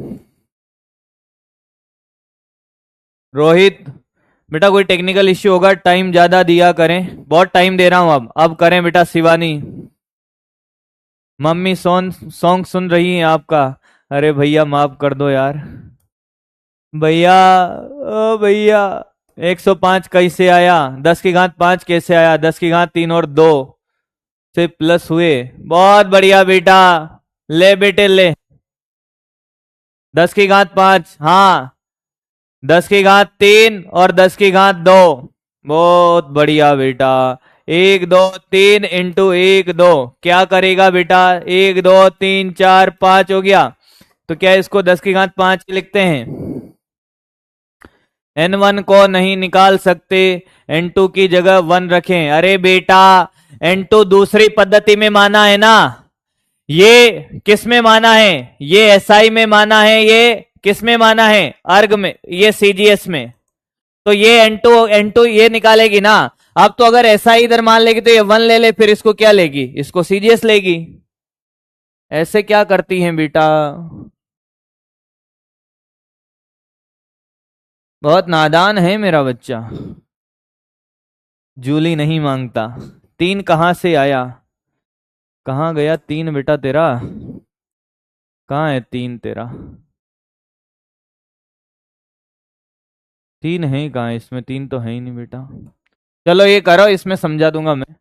रोहित बेटा कोई टेक्निकल इश्यू होगा, टाइम ज्यादा दिया करें। बहुत टाइम दे रहा हूं अब करें बेटा। शिवानी मम्मी सॉन्ग सुन रही हैं आपका। अरे भैया माफ कर दो यार। भैया ओ भैया 105 कैसे आया? 10 की घात 5 कैसे आया? 10 की घात 3 और 2 से प्लस हुए। बहुत बढ़िया बेटा, ले बेटे ले। 10 की घात 5, हाँ 10 की घात 3 और 10 की घात 2। बहुत बढ़िया बेटा। 1 2 3 इंटू 1 2 क्या करेगा बेटा? 1 2 3 4 5 हो गया। तो क्या इसको 10 की घात 5 लिखते हैं? N1 को नहीं निकाल सकते, N2 की जगह 1 रखें। अरे बेटा N2 दूसरी पद्धति में माना है ना, ये किस में माना है? ये SI में माना है। ये किस में माना है? अर्ग में। ये CGS में। तो ये N2 ये निकालेगी ना। अब तो अगर SI इधर मान लेगी तो ये 1 ले ले, फिर इसको क्या लेगी? इसको CGS लेगी। ऐसे क्या करती हैं बेटा? बहुत नादान है मेरा बच्चा। जूली नहीं मांगता। 3 कहां से आया? कहां गया 3 बेटा तेरा? कहां है 3 तेरा? 3 है कहां? इसमें 3 तो है ही नहीं बेटा। चलो ये करो, इसमें समझा दूंगा मैं।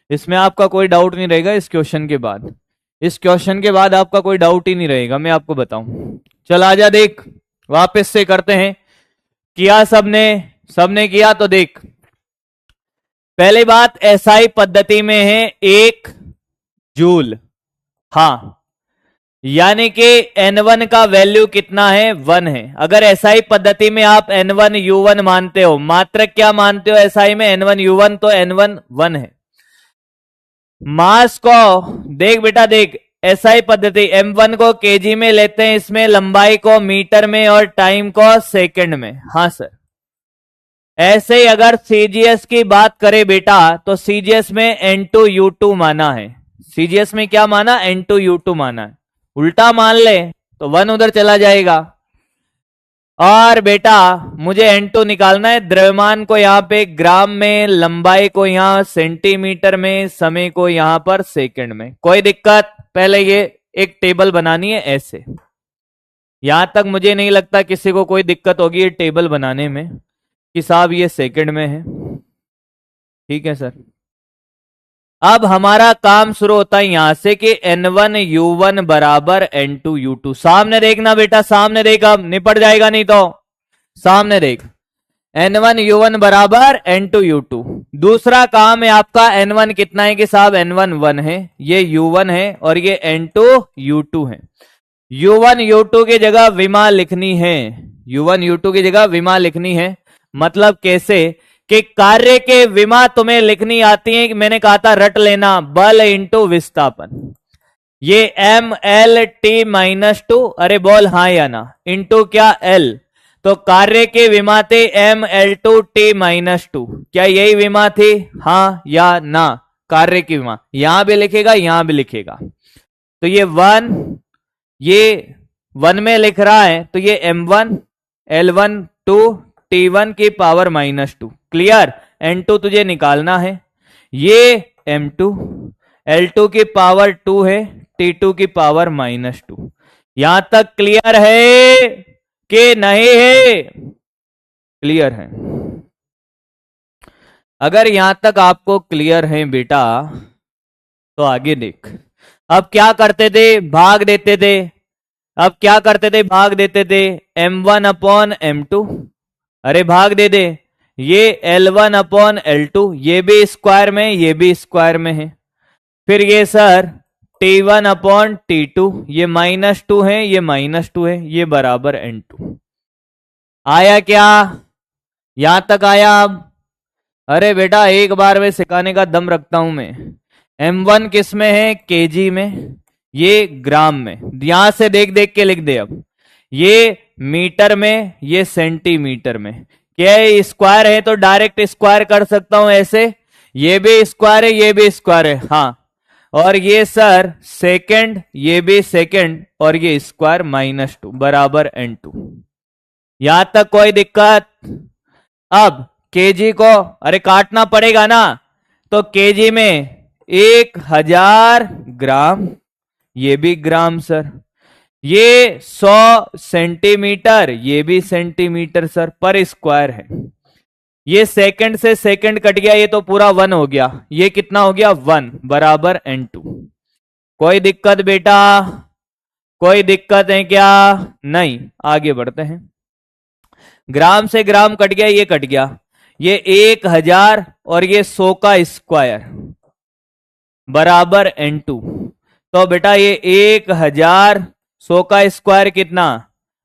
इसमें आपका कोई डाउट नहीं रहेगा। इस क्वेश्चन के बाद, इस क्वेश्चन के बाद आपका कोई डाउट ही नहीं रहेगा, मैं आपको बताऊं। चल आजा देख, वापस से करते हैं। किया सबने? सबने किया तो देख। पहली बात SI पद्धति में है 1 जूल। हाँ, यानी कि N1 का वैल्यू कितना है? 1 है। अगर SI पद्धति में आप N1U1 मानते हो, मात्रक क्या मानते हो SI में? N1U1, तो N1 1 है। मास को देख बेटा, देख SI पद्धति M1 को kg में लेते हैं, इसमें लंबाई को मीटर में और टाइम को सेकंड में। हाँ सर। ऐसे ही अगर CGS की बात करें बेटा, तो CGS में N2U2 माना है। CGS में क्या माना? N2U2 माना है। उल्टा मान ले तो 1 उधर चला जाएगा। और बेटा मुझे N2 निकालना है। द्रव्यमान को यहां पे ग्राम में, लंबाई को यहां सेंटीमीटर में, समय को यहां पर सेकंड में। कोई दिक्कत? पहले ये एक टेबल बनानी है ऐसे। यहां तक मुझे नहीं लगता किसी को कोई दिक्कत होगी ये टेबल बनाने में, कि साहब ये सेकंड में है। ठीक है सर। अब हमारा काम शुरू होता है यहां से कि N1U1 बराबर N2U2। सामने देखना बेटा, सामने देख, अब निपट जाएगा नहीं तो। सामने देख, N1U1 बराबर N2U2। दूसरा काम है आपका N1 कितना है? कि साहब N1 1 है, ये U1 है और ये N2U2 है। U1 U2 की जगह विमा लिखनी है। U1 U2 की जगह विमा लिखनी है। मतलब कैसे? कि कार्य के विमा तुम्हें लिखनी आती है। मैंने कहा था रट लेना, बल इंटू विस्थापन। ये MLT-2, अरे बोल हाँ या ना, इंटू क्या? L। तो कार्य के विमा थे ML2T-2, क्या यही विमा थी? हाँ या ना? कार्य की विमा यहां भी लिखेगा, यहां भी लिखेगा। तो ये 1, ये 1 में लिख रहा है, तो ये M1 L1 2 T1 की पावर -2। क्लियर? N2 तुझे निकालना है। ये M2 L2 की पावर 2 है, T2 की पावर -2। यहां तक क्लियर है कि नहीं है? क्लियर है। अगर यहां तक आपको क्लियर है बेटा, तो आगे देख। अब क्या करते थे? भाग देते थे। अब क्या करते थे? भाग देते थे M1/M2। अरे भाग दे दे। ये L1/L2, ये भी स्क्वायर में, ये भी स्क्वायर में है। फिर ये सर T1/T2, ये -2 है, ये -2 है, ये बराबर N2। आया क्या? यहां तक आया? अब अरे बेटा एक बार में सिखाने का दम रखता हूं मैं। M1 किस में है? केजी में, ये ग्राम में। यहां से देख देख के लिख दे। अब ये मीटर में, ये सेंटीमीटर में। क्या स्क्वायर है तो डायरेक्ट स्क्वायर कर सकता हूं ऐसे। ये भी स्क्वायर है, ये भी स्क्वायर है। हाँ, और ये सर सेकंड, ये भी सेकंड, और ये स्क्वायर -2 बराबर N2। यहां तक कोई दिक्कत? अब केजी को अरे काटना पड़ेगा ना, तो केजी में 1000 ग्राम, ये भी ग्राम सर। ये 100 सेंटीमीटर, ये भी सेंटीमीटर सर, पर स्क्वायर है। ये सेकंड से सेकंड कट गया, ये तो पूरा 1 हो गया। ये कितना हो गया? 1 बराबर N2। कोई दिक्कत बेटा? कोई दिक्कत है क्या? नहीं। आगे बढ़ते हैं। ग्राम से ग्राम कट गया, ये कट गया। ये 1000 और ये 100 का स्क्वायर बराबर N2। तो बेटा ये 1000, 100 का स्क्वायर कितना?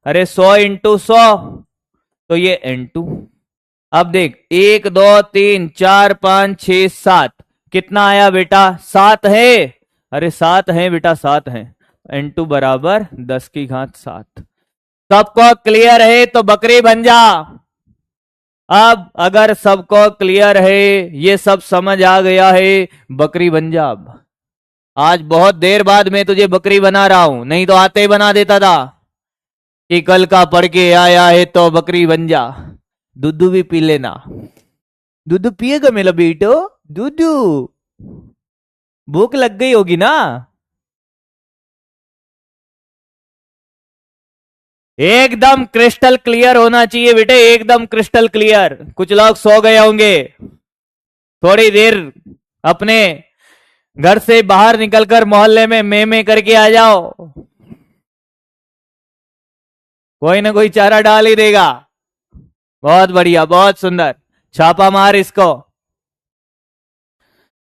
अरे 100 × 100, तो ये N2। अब देख 1 2 3 4 5 6 7, कितना आया बेटा? 7 है। अरे 7 है बेटा, 7 है। N2 बराबर 10⁻7। सबको क्लियर है तो बकरी बन जा। अब अगर सबको क्लियर है, ये सब समझ आ गया है, बकरी बन जा। अब आज बहुत देर बाद मैं तुझे बकरी बना रहा हूं, नहीं तो आते ही बना देता था कि कल का पढ़ के आया है तो बकरी बन जा। दूध भी पी लेना। दूध पिएगा मेरा बेटो? दूध भूख लग गई होगी ना? एकदम क्रिस्टल क्लियर होना चाहिए बेटे, एकदम क्रिस्टल क्लियर। कुछ लोग सो गए होंगे, थोड़ी देर अपने घर से बाहर निकलकर मोहल्ले में में करके आ जाओ, कोई ना कोई चारा डाल ही देगा। बहुत बढ़िया, बहुत सुंदर। छापा मार इसको,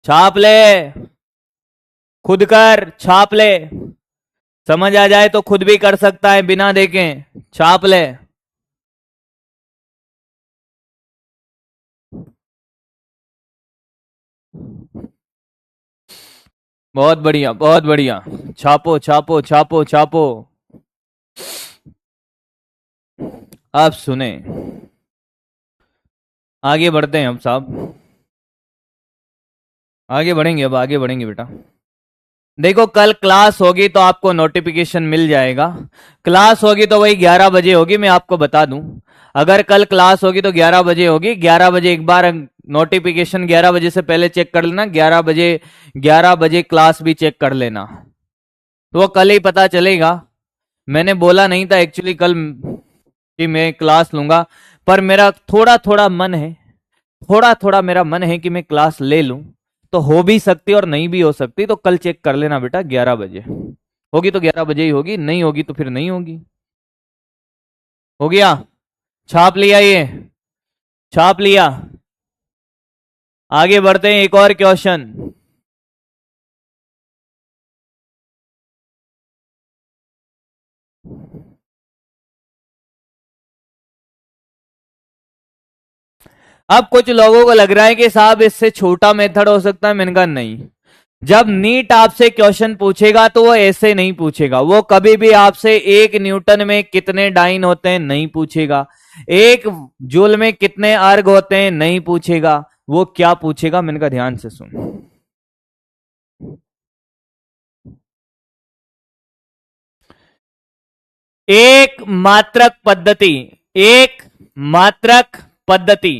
छाप ले, खुद कर, छाप ले। समझ आ जाए तो खुद भी कर सकता है बिना देखे। छाप ले। बहुत बढ़िया, बहुत बढ़िया। छापो छापो छापो छापो। आप सुने, आगे बढ़ते हैं हम साहब, आगे बढ़ेंगे। अब आगे बढ़ेंगे बेटा। देखो कल क्लास होगी तो आपको नोटिफिकेशन मिल जाएगा। क्लास होगी तो वही 11 बजे होगी, मैं आपको बता दूं। अगर कल क्लास होगी तो 11 बजे होगी। 11 बजे एक बार नोटिफिकेशन 11 बजे से पहले चेक कर लेना। 11 बजे क्लास भी चेक कर लेना, तो वो कल ही पता चलेगा। मैंने बोला नहीं था एक्चुअली कल कि मैं क्लास लूंगा, पर मेरा थोड़ा थोड़ा मन है, थोड़ा थोड़ा मेरा मन है कि मैं क्लास ले लूं। तो हो भी सकती और नहीं भी हो सकती, तो कल चेक कर लेना बेटा। 11 बजे होगी तो 11 बजे ही होगी, नहीं होगी तो फिर नहीं होगी। हो गया? छाप लिया? ये छाप लिया। आगे बढ़ते हैं, एक और क्वेश्चन। अब कुछ लोगों को लग रहा है कि साहब इससे छोटा मेथड हो सकता है। मैंने कहा नहीं। जब नीट आपसे क्वेश्चन पूछेगा तो वो ऐसे नहीं पूछेगा। वो कभी भी आपसे 1 न्यूटन में कितने डाइन होते हैं नहीं पूछेगा। एक जूल में कितने अर्ग होते हैं नहीं पूछेगा, वो क्या पूछेगा, मैंने कहा ध्यान से सुन। एक मात्रक पद्धति, एक मात्रक पद्धति,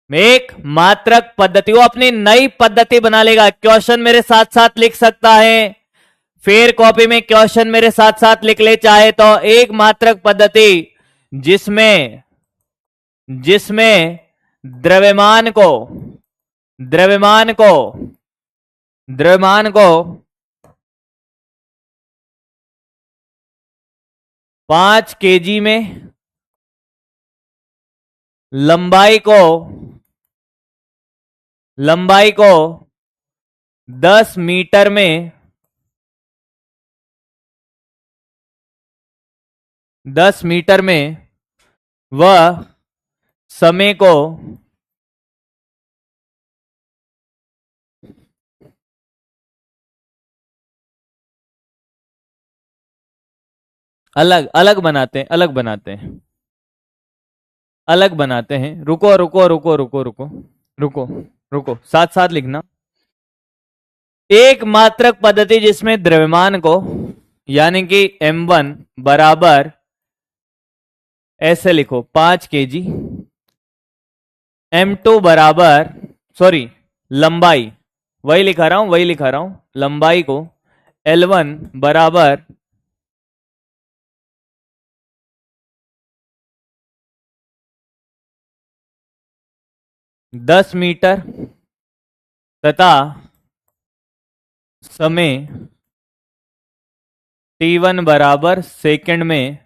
एक मात्रक पद्धति, वो अपनी नई पद्धति बना लेगा। क्वेश्चन मेरे साथ साथ लिख सकता है, फिर कॉपी में क्वेश्चन मेरे साथ साथ लिख ले चाहे तो। एक मात्रक पद्धति जिसमें जिसमें द्रव्यमान को द्रव्यमान को द्रव्यमान को 5 केजी में, लंबाई को 10 मीटर में, 10 मीटर में वह समय को अलग अलग बनाते हैं, अलग बनाते हैं, अलग बनाते हैं। रुको रुको रुको रुको रुको रुको रुको, साथ साथ लिखना। एक मात्रक पद्धति जिसमें द्रव्यमान को, यानी कि m1 बराबर, ऐसे लिखो 5 केजी, m2 बराबर, सॉरी लंबाई, वही लिखा रहा हूं, लंबाई को L1 बराबर 10 मीटर तथा समय t1 बराबर सेकंड में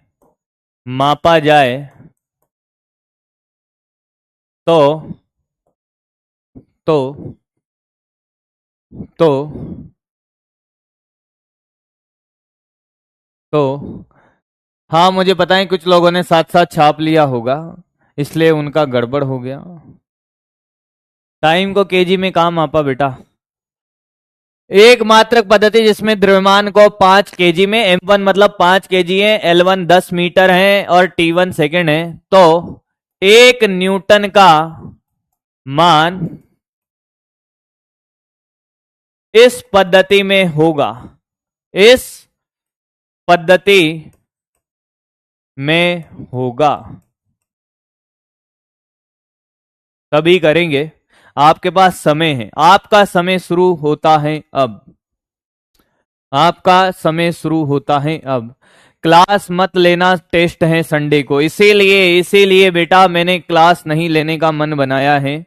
मापा जाए तो तो तो तो हाँ, मुझे पता है कुछ लोगों ने साथ साथ छाप लिया होगा, इसलिए उनका गड़बड़ हो गया। टाइम को केजी में कहाँ मापा बेटा? एक मात्रक पद्धति जिसमें द्रव्यमान को 5 केजी में, m1 मतलब 5 केजी है, L1 10 मीटर है और t1 सेकंड है, तो 1 न्यूटन का मान इस पद्धति में होगा, इस पद्धति में होगा। तभी करेंगे। आपके पास समय है, आपका समय शुरू होता है अब, आपका समय शुरू होता है अब। क्लास मत लेना, टेस्ट है संडे को, इसीलिए बेटा मैंने क्लास नहीं लेने का मन बनाया है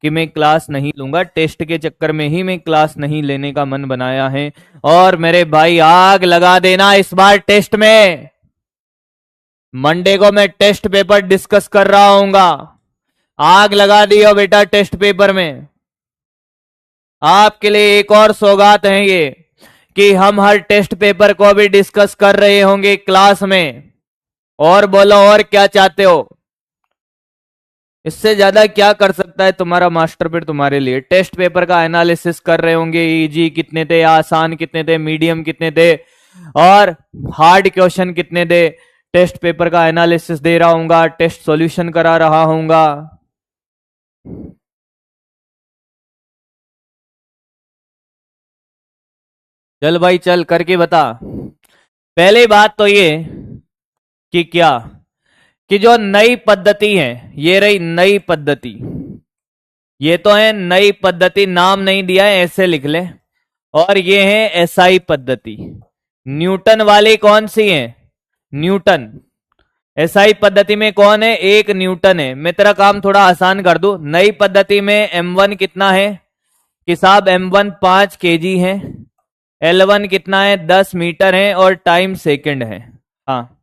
कि मैं क्लास नहीं लूंगा, टेस्ट के चक्कर में ही मैं क्लास नहीं लेने का मन बनाया है। और मेरे भाई आग लगा देना इस बार टेस्ट में, मंडे को मैं टेस्ट पेपर डिस्कस कर रहा हूंगा, आग लगा दियो बेटा टेस्ट पेपर में। आपके लिए एक और सौगात है ये कि हम हर टेस्ट पेपर को भी डिस्कस कर रहे होंगे क्लास में। और बोलो और क्या चाहते हो? इससे ज्यादा क्या कर सकता है तुम्हारा मास्टर फिर तुम्हारे लिए? टेस्ट पेपर का एनालिसिस कर रहे होंगे, इजी कितने थे, आसान कितने थे, मीडियम कितने थे और हार्ड क्वेश्चन कितने थे। टेस्ट पेपर का एनालिसिस दे रहा हूंगा, टेस्ट सॉल्यूशन करा रहा हूंगा। चल भाई चल करके बता। पहली बात तो ये कि क्या, कि जो नई पद्धति है, ये रही नई पद्धति, ये तो है नई पद्धति, नाम नहीं दिया है ऐसे लिख ले। और ये है एसआई पद्धति। न्यूटन वाली कौन सी है? न्यूटन। एसआई पद्धति में कौन है? 1 न्यूटन है। मैं तेरा काम थोड़ा आसान कर दूं, नई पद्धति में m1 कितना है कि साहब m1 5 केजी है, L1 कितना है 10 मीटर है और टाइम सेकंड है। हाँ,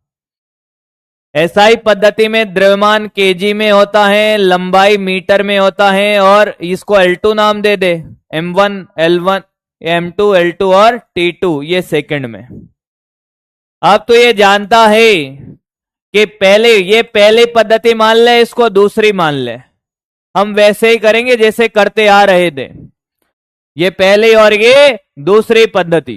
एसआई पद्धति में द्रव्यमान केजी में होता है, लंबाई मीटर में होता है और इसको L2 नाम दे दे, m1 L1 m2 L2 और t2 ये सेकंड में। अब तो ये जानता है कि पहले पद्धति मान ले, इसको दूसरी मान ले, हम वैसे ही करेंगे जैसे करते आ रहे थे, ये पहले और ये दूसरी पद्धति।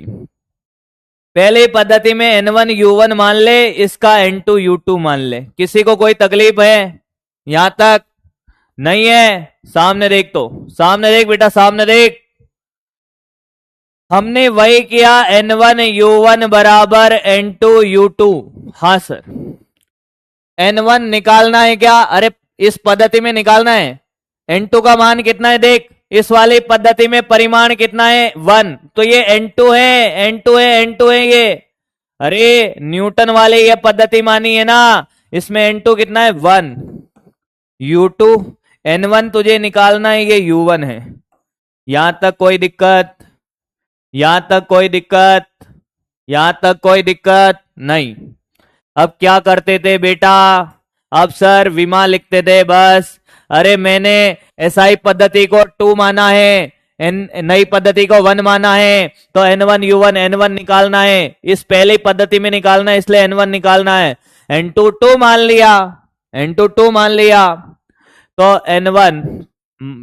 पहली पद्धति में N1 U1 मान ले, इसका N2 U2 मान ले। किसी को कोई तकलीफ है यहां तक? नहीं है? सामने देख, तो सामने देख बेटा, सामने देख। हमने वही किया, N1U1 बराबर N2U2। हाँ सर, N1 निकालना है क्या? अरे इस पद्धति में निकालना है। N2 का मान कितना है देख, इस वाली पद्धति में परिमाण कितना है? 1। तो ये N2 है, N2 है, N2 है ये। अरे न्यूटन वाले ये पद्धति मानी है ना, इसमें N2 कितना है? 1। U2 N1 तुझे निकालना है, ये U1 है। यहां तक कोई दिक्कत? यहां तक कोई दिक्कत? यहां तक कोई दिक्कत नहीं। अब क्या करते थे बेटा? अब सर विमा लिखते थे बस। अरे मैंने SI पद्धति को 2 माना है, नई पद्धति को 1 माना है, तो N1U1 N1 निकालना है। इस पहली पद्धति में निकालना है, इसलिए N1 निकालना है। N2 2 मान लिया, N2 2 मान लिया, तो N1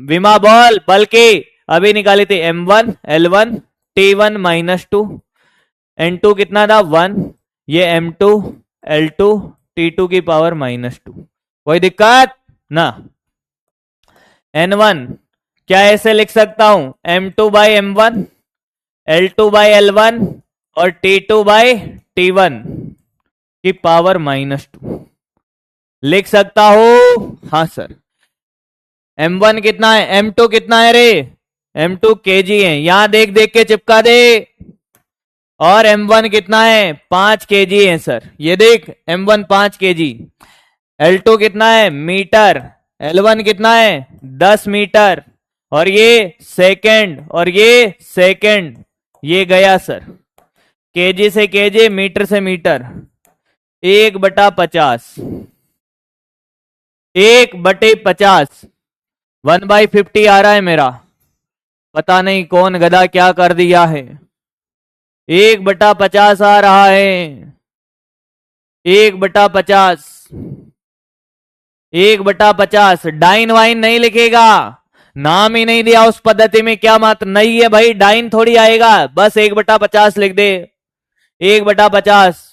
विमा बोल, बल्कि अभी निकाली थी M1 L1 T1 -2। N2 कितना था? 1। ये M2 L2 T2 की पावर -2। कोई दिक्कत ना? N1 क्या ऐसे लिख सकता हूं? M2/M1 L2/L1 और T2/T1 की पावर -2 लिख सकता हूं। हाँ सर। M1 कितना है? M2 कितना है रे? M2 kg है, यहां देख देख के चिपका दे। और M1 कितना है? 5 kg है सर, ये देख M1 5 kg। L2 कितना है? मीटर। L1 कितना है? 10 मीटर। और ये सेकंड, और ये सेकंड, ये गया सर। केजी से केजी, मीटर से मीटर। 1/50, 1/50, 1/50 आ रहा है मेरा। पता नहीं कौन गधा क्या कर दिया है, 1/50 आ रहा है। 1/50, 1/50। डाइन वाइन नहीं लिखेगा, नाम ही नहीं दिया उस पद्धति में, क्या मात्र नहीं है भाई, डाइन थोड़ी आएगा, बस 1/50 लिख दे। 1/50।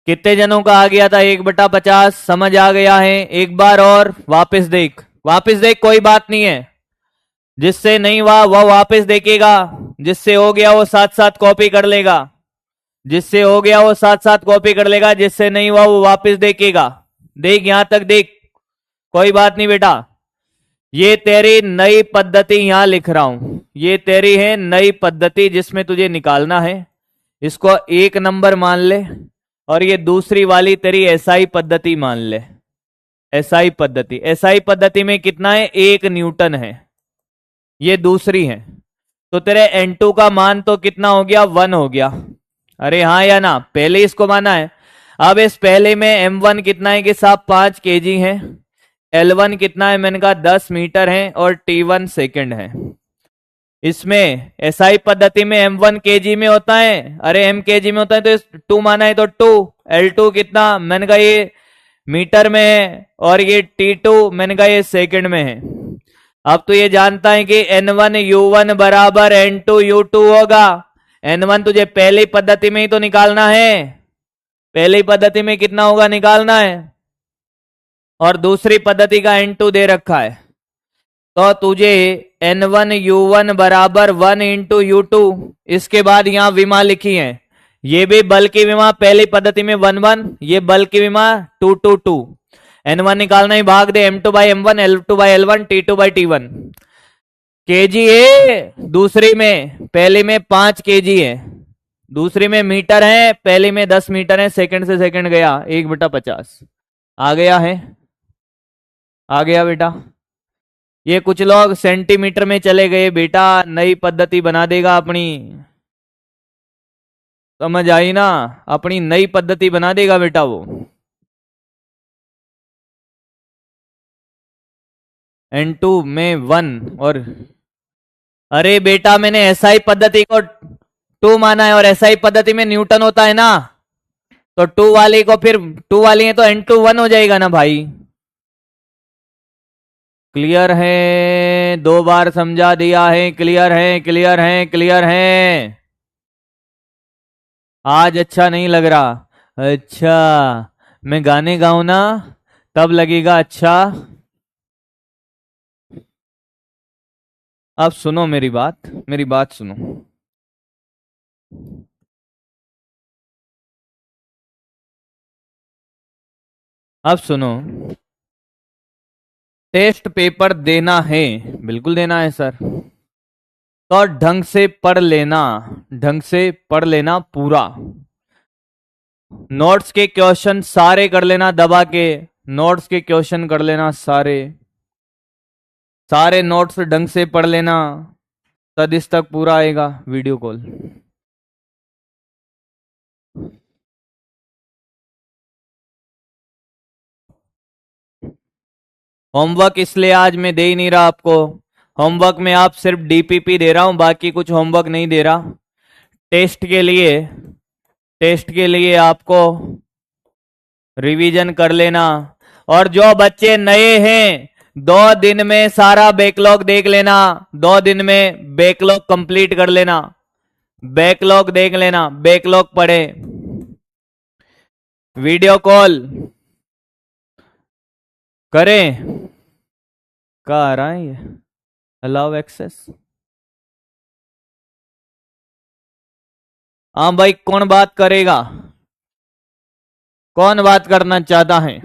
कितने जनों का आ गया था 1/50? समझ आ गया है? एक बार और वापस देख, वापस देख, कोई बात नहीं है। जिससे नहीं हुआ वह वापस देखेगा, जिससे हो गया वो साथ साथ कॉपी कर लेगा, जिससे हो गया वो साथ साथ कॉपी कर लेगा, जिससे नहीं हुआ वो वापस देखेगा। देख यहां तक देख, कोई बात नहीं बेटा। ये तेरी नई पद्धति यहां लिख रहा हूं, ये तेरी है नई पद्धति जिसमें तुझे निकालना है। इसको 1 नंबर मान ले, और ये दूसरी वाली तेरी SI पद्धति मान ले। SI पद्धति, SI पद्धति में कितना है? 1 न्यूटन है, ये दूसरी है। तो तेरे N2 का मान तो कितना हो गया? 1 हो गया। अरे हाँ या ना? पहले इसको माना है। अब इस पहले में M1 कितना है कि साहब 5 kg है, L1 कितना है मैंने कहा 10 मीटर है, और T1 सेकंड है। इसमें SI पद्धति में M1 kg में होता है, अरे M kg में होता है, तो 2 माना है तो 2। L2 कितना मैंने कहा ये मीटर में है, और ये T2 मैंने कहा ये सेकंड में है। अब तो ये जानता है कि N1U1 बराबर N2U2 होगा। N1 तुझे पहली पद्धति में ही तो निकालना है, पहली पद्धति में कितना होगा निकालना है, और दूसरी पद्धति का N2 दे रखा है। तो तुझे N1U1 बराबर 1 × U2, इसके बाद यहां विमा लिखी है, ये भी बल की विमा पहली पद्धति में 1 1, ये बल की विमा 2 2 2। N1 निकालना ही, भाग दे M2/M1 L2/L1 T2/T1। kg है दूसरी में, पहली में 5 kg है, दूसरी में मीटर है, पहली में 10 मीटर है। सेकंड से सेकंड गया, 1/50 आ गया है, आ गया बेटा। ये कुछ लोग सेंटीमीटर में चले गए बेटा, नई पद्धति बना देगा अपनी, समझ आई ना? अपनी नई पद्धति बना देगा बेटा वो। N2 में 1, और अरे बेटा मैंने SI पद्धति को 2 माना है, और SI पद्धति में न्यूटन होता है ना, तो 2 वाली को फिर 2 वाली है तो N2 1 हो जाएगा ना भाई। क्लियर है? 2 बार समझा दिया है। क्लियर है, क्लियर है, क्लियर है। आज अच्छा नहीं लग रहा? अच्छा, मैं गाने गाऊं ना, तब लगेगा अच्छा। अब सुनो मेरी बात, मेरी बात सुनो। अब सुनो। टेस्ट पेपर देना है, बिल्कुल देना है सर। तो ढंग से पढ़ लेना, ढंग से पढ़ लेना पूरा। नोट्स के क्वेश्चन सारे कर लेना दबा के। नोट्स के क्वेश्चन कर लेना सारे, सारे नोट्स ढंग से पढ़ लेना। तदिस तक पूरा आएगा वीडियो कॉल। होमवर्क इसलिए आज मैं दे ही नहीं रहा आपको। होमवर्क में आप सिर्फ डीपीपी दे रहा हूं, बाकी कुछ होमवर्क नहीं दे रहा। टेस्ट के लिए, टेस्ट के लिए आपको रिवीजन कर लेना। और जो बच्चे नए हैं, 2 दिन में सारा बैकलॉग देख लेना। 2 दिन में बैकलॉग कंप्लीट कर लेना। बैकलॉग देख लेना, बैकलॉग पढ़े। वीडियो कॉल करें? कहाँ आ रहा है ये? Allow access. हाँ भाई, कौन बात करेगा? कौन बात करना चाहता है?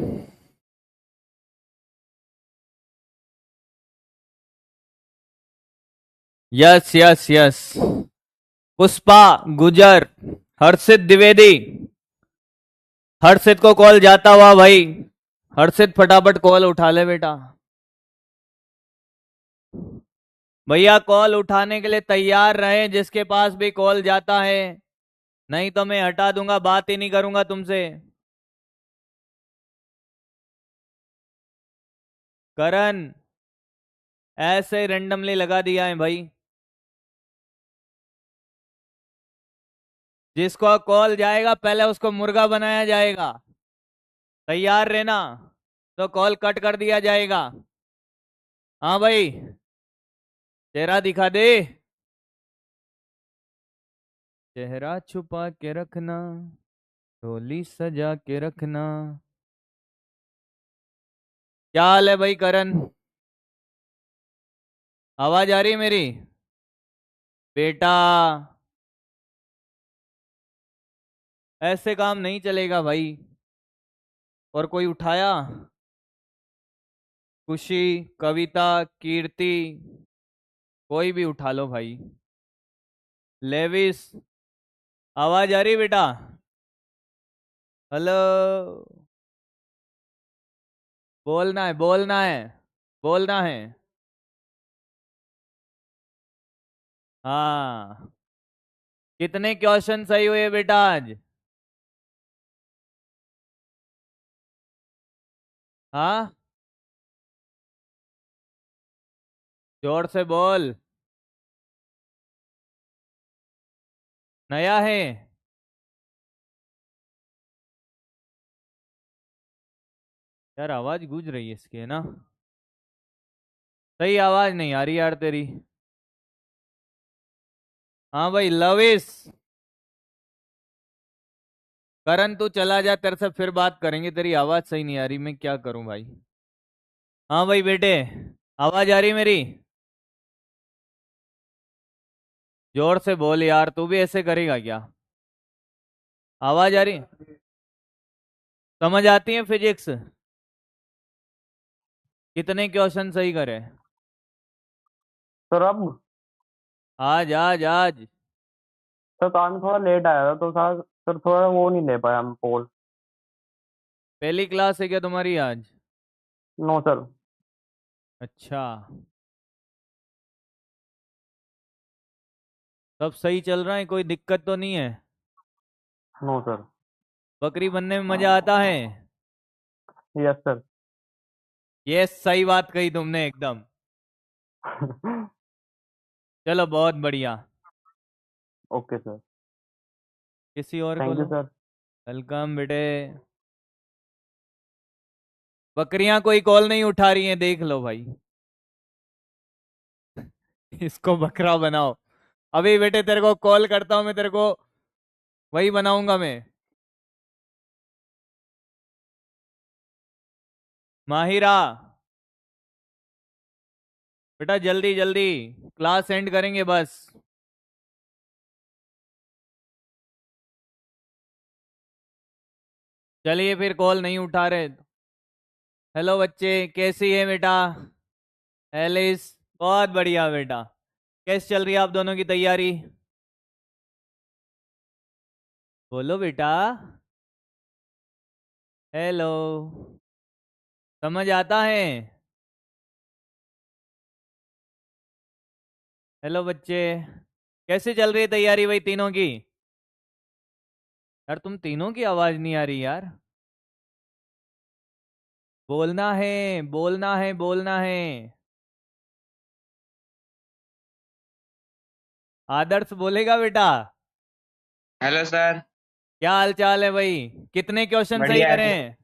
Yes yes yes. पुष्पा गुजर, हर्षित द्विवेदी। हर्षित को कॉल जाता हुआ भाई। हर्षित फटाफट कॉल उठा ले बेटा। भैया कॉल उठाने के लिए तैयार रहे, जिसके पास भी कॉल जाता है। नहीं तो मैं हटा दूंगा, बात ही नहीं करूंगा तुमसे। करण, ऐसे रेंडमली लगा दिया है भाई। जिसको कॉल जाएगा पहले उसको मुर्गा बनाया जाएगा। तैयार रहना, तो कॉल कट कर दिया जाएगा। हाँ भाई, चेहरा दिखा दे। चेहरा छुपा के रखना, डोली सजा के रखना। क्या हाल है भाई करण? आवाज आ रही है मेरी? बेटा, ऐसे काम नहीं चलेगा भाई। और कोई उठाया? खुशी, कविता, कीर्ति, कोई भी उठा लो भाई। लेविस, आवाज आ रही बेटा? हेलो, बोलना है, बोलना है, बोलना है। हाँ, कितने क्वेश्चन सही हुए बेटा आज? हाँ, जोर से बोल। नया है? यार आवाज गूंज रही है इसकी, है ना? सही आवाज नहीं आ रही यार तेरी। हाँ भाई लविस। करण तू चला जा, तेरे से फिर बात करेंगे। तेरी आवाज सही नहीं आ रही, मैं क्या करूं भाई। हाँ भाई बेटे, आवाज आ रही मेरी? जोर से बोल यार, तू भी ऐसे करेगा क्या? आवाज आ रही? समझ आती है फिजिक्स? कितने क्वेश्चन सही करे? सर अब आज आज आज। सर काम में थोड़ा लेट आया था तो सर थोड़ा वो नहीं ले पाया हम पोल। पहली क्लास है क्या तुम्हारी आज? No sir. अच्छा, सब सही चल रहा है, कोई दिक्कत तो नहीं है? No sir. बकरी बनने में मजा आता है? Yes sir. ये सही बात कही तुमने एकदम। चलो बहुत बढ़िया। Okay sir. किसी और को थैंक यू लो। सर। वेलकम बेटे। बकरियां कोई कॉल नहीं उठा रही हैं, देख लो भाई। इसको बकरा बनाओ। अभी बेटे तेरे को कॉल करता हूँ मैं, तेरे को वही बनाऊंगा मैं। माहिरा, बेटा जल्दी जल्दी, क्लास एंड करेंगे बस। चलिए फिर, कॉल नहीं उठा रहे। हेलो बच्चे, कैसी है बेटा? एलिस, बहुत बढ़िया बेटा। कैसे चल रही है आप दोनों की तैयारी? बोलो बेटा। हेलो, समझ आता है? हेलो बच्चे, कैसे चल रही है तैयारी भाई तीनों की? यार तुम तीनों की आवाज नहीं आ रही यार। बोलना है, बोलना है, बोलना है। आदर्श बोलेगा बेटा? Hello sir. क्या हाल चाल है भाई? कितने क्वेश्चन सही बढ़िया है। करें?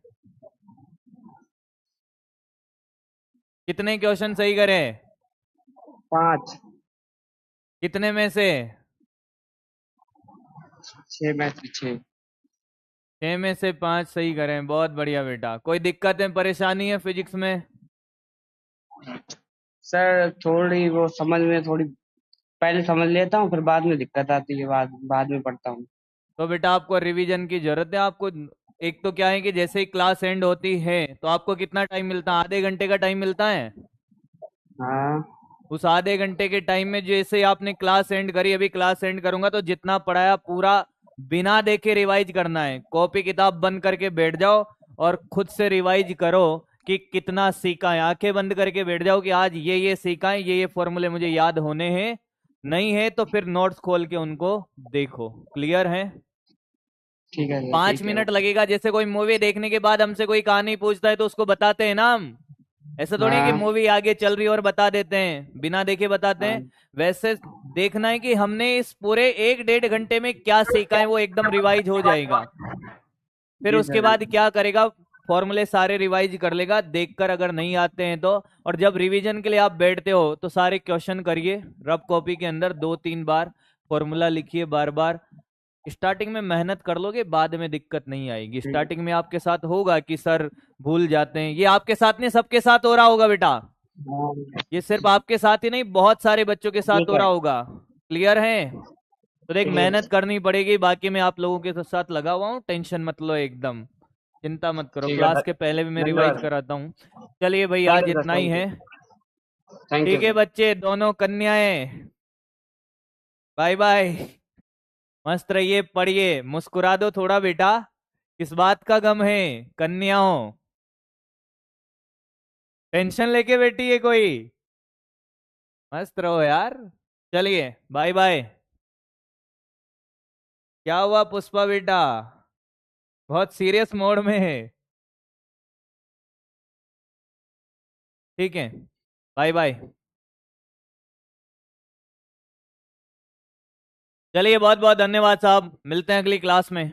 कितने क्वेश्चन सही करें? 5। कितने में से? 6 में से 6। 6 में से 5 सही करें, बहुत बढ़िया बेटा। कोई दिक्कत है, परेशानी है फिजिक्स में? सर थोड़ी वो समझ में थोड़ी, पहले समझ लेता हूँ फिर बाद में दिक्कत आती है, बाद बाद में पढ़ता हूँ। तो बेटा आपको रिवीजन की जरूरत है आपको। एक तो क्या है कि जैसे ही क्लास एंड होती है तो आपको कितना टाइम मिलता है? आधे घंटे का टाइम मिलता है। हाँ। उस आधे घंटे के टाइम में जैसे ही आपने क्लास एंड करी, अभी क्लास एंड करूंगा तो जितना पढ़ाया पूरा बिना देखे रिवाइज करना है। कॉपी किताब बंद करके बैठ जाओ और खुद से रिवाइज करो कि कितना सीखा है। आंखें बंद करके बैठ जाओ कि आज ये सीखा है, ये फॉर्मूले मुझे याद होने हैं। नहीं है तो फिर नोट्स खोल के उनको देखो। क्लियर है? ठीक है सर, पांच ठीक है, मिनट ओके। लगेगा। जैसे कोई मूवी देखने के बाद हमसे कोई कहानी पूछता है तो उसको बताते हैं ना हम। ऐसा थोड़ी है कि हाँ मूवी आगे चल रही है और बता देते हैं, बिना देखे बताते हाँ। हैं। वैसे देखना है कि हमने इस पूरे 1 डेढ़ घंटे में क्या सीखा है, वो एकदम रिवाइज हो जाएगा। फिर जी उसके सर। बाद क्या करेगा? फॉर्मूले सारे रिवाइज कर लेगा देखकर, अगर नहीं आते हैं तो। और जब रिवीजन के लिए आप बैठते हो तो सारे क्वेश्चन करिए रफ कॉपी के अंदर, 2 3 बार फॉर्मूला लिखिए बार बार। स्टार्टिंग में मेहनत कर लोगे, बाद में दिक्कत नहीं आएगी। ठीक। स्टार्टिंग में आपके साथ होगा कि सर भूल जाते हैं, ये आपके साथ नहीं सबके साथ हो रहा होगा बेटा। हाँ। ये सिर्फ आपके साथ ही नहीं, बहुत सारे बच्चों के जी साथ हो सर। रहा होगा। क्लियर है? तो देख, ठीक है। मेहनत करनी पड़ेगी। बाकी मैं आप लोगों के साथ लगा हुआ हूँ, टेंशन मत लो एकदम। चिंता मत करो, ठीक है, क्लास के पहले भी मैं रिवाइज धन्यवाद। कराता हूँ। चलिए भाई, थैंक आज यू सर, इतना ही थैंक है। यू। थैंक यू ठीक है सर। बच्चे, दोनों कन्याएं, बाय बाय। मस्त रहिए, पढ़िए, मुस्कुरा दो थोड़ा बेटा। किस बात का गम है कन्याओं? टेंशन लेके बैठी है कोई? मस्त रहो यार। चलिए बाय बाय। क्या हुआ पुष्पा बेटा? बहुत सीरियस मोड में है? ठीक है, बाय बाय। चलिए, बहुत बहुत धन्यवाद साहब, मिलते हैं अगली क्लास में।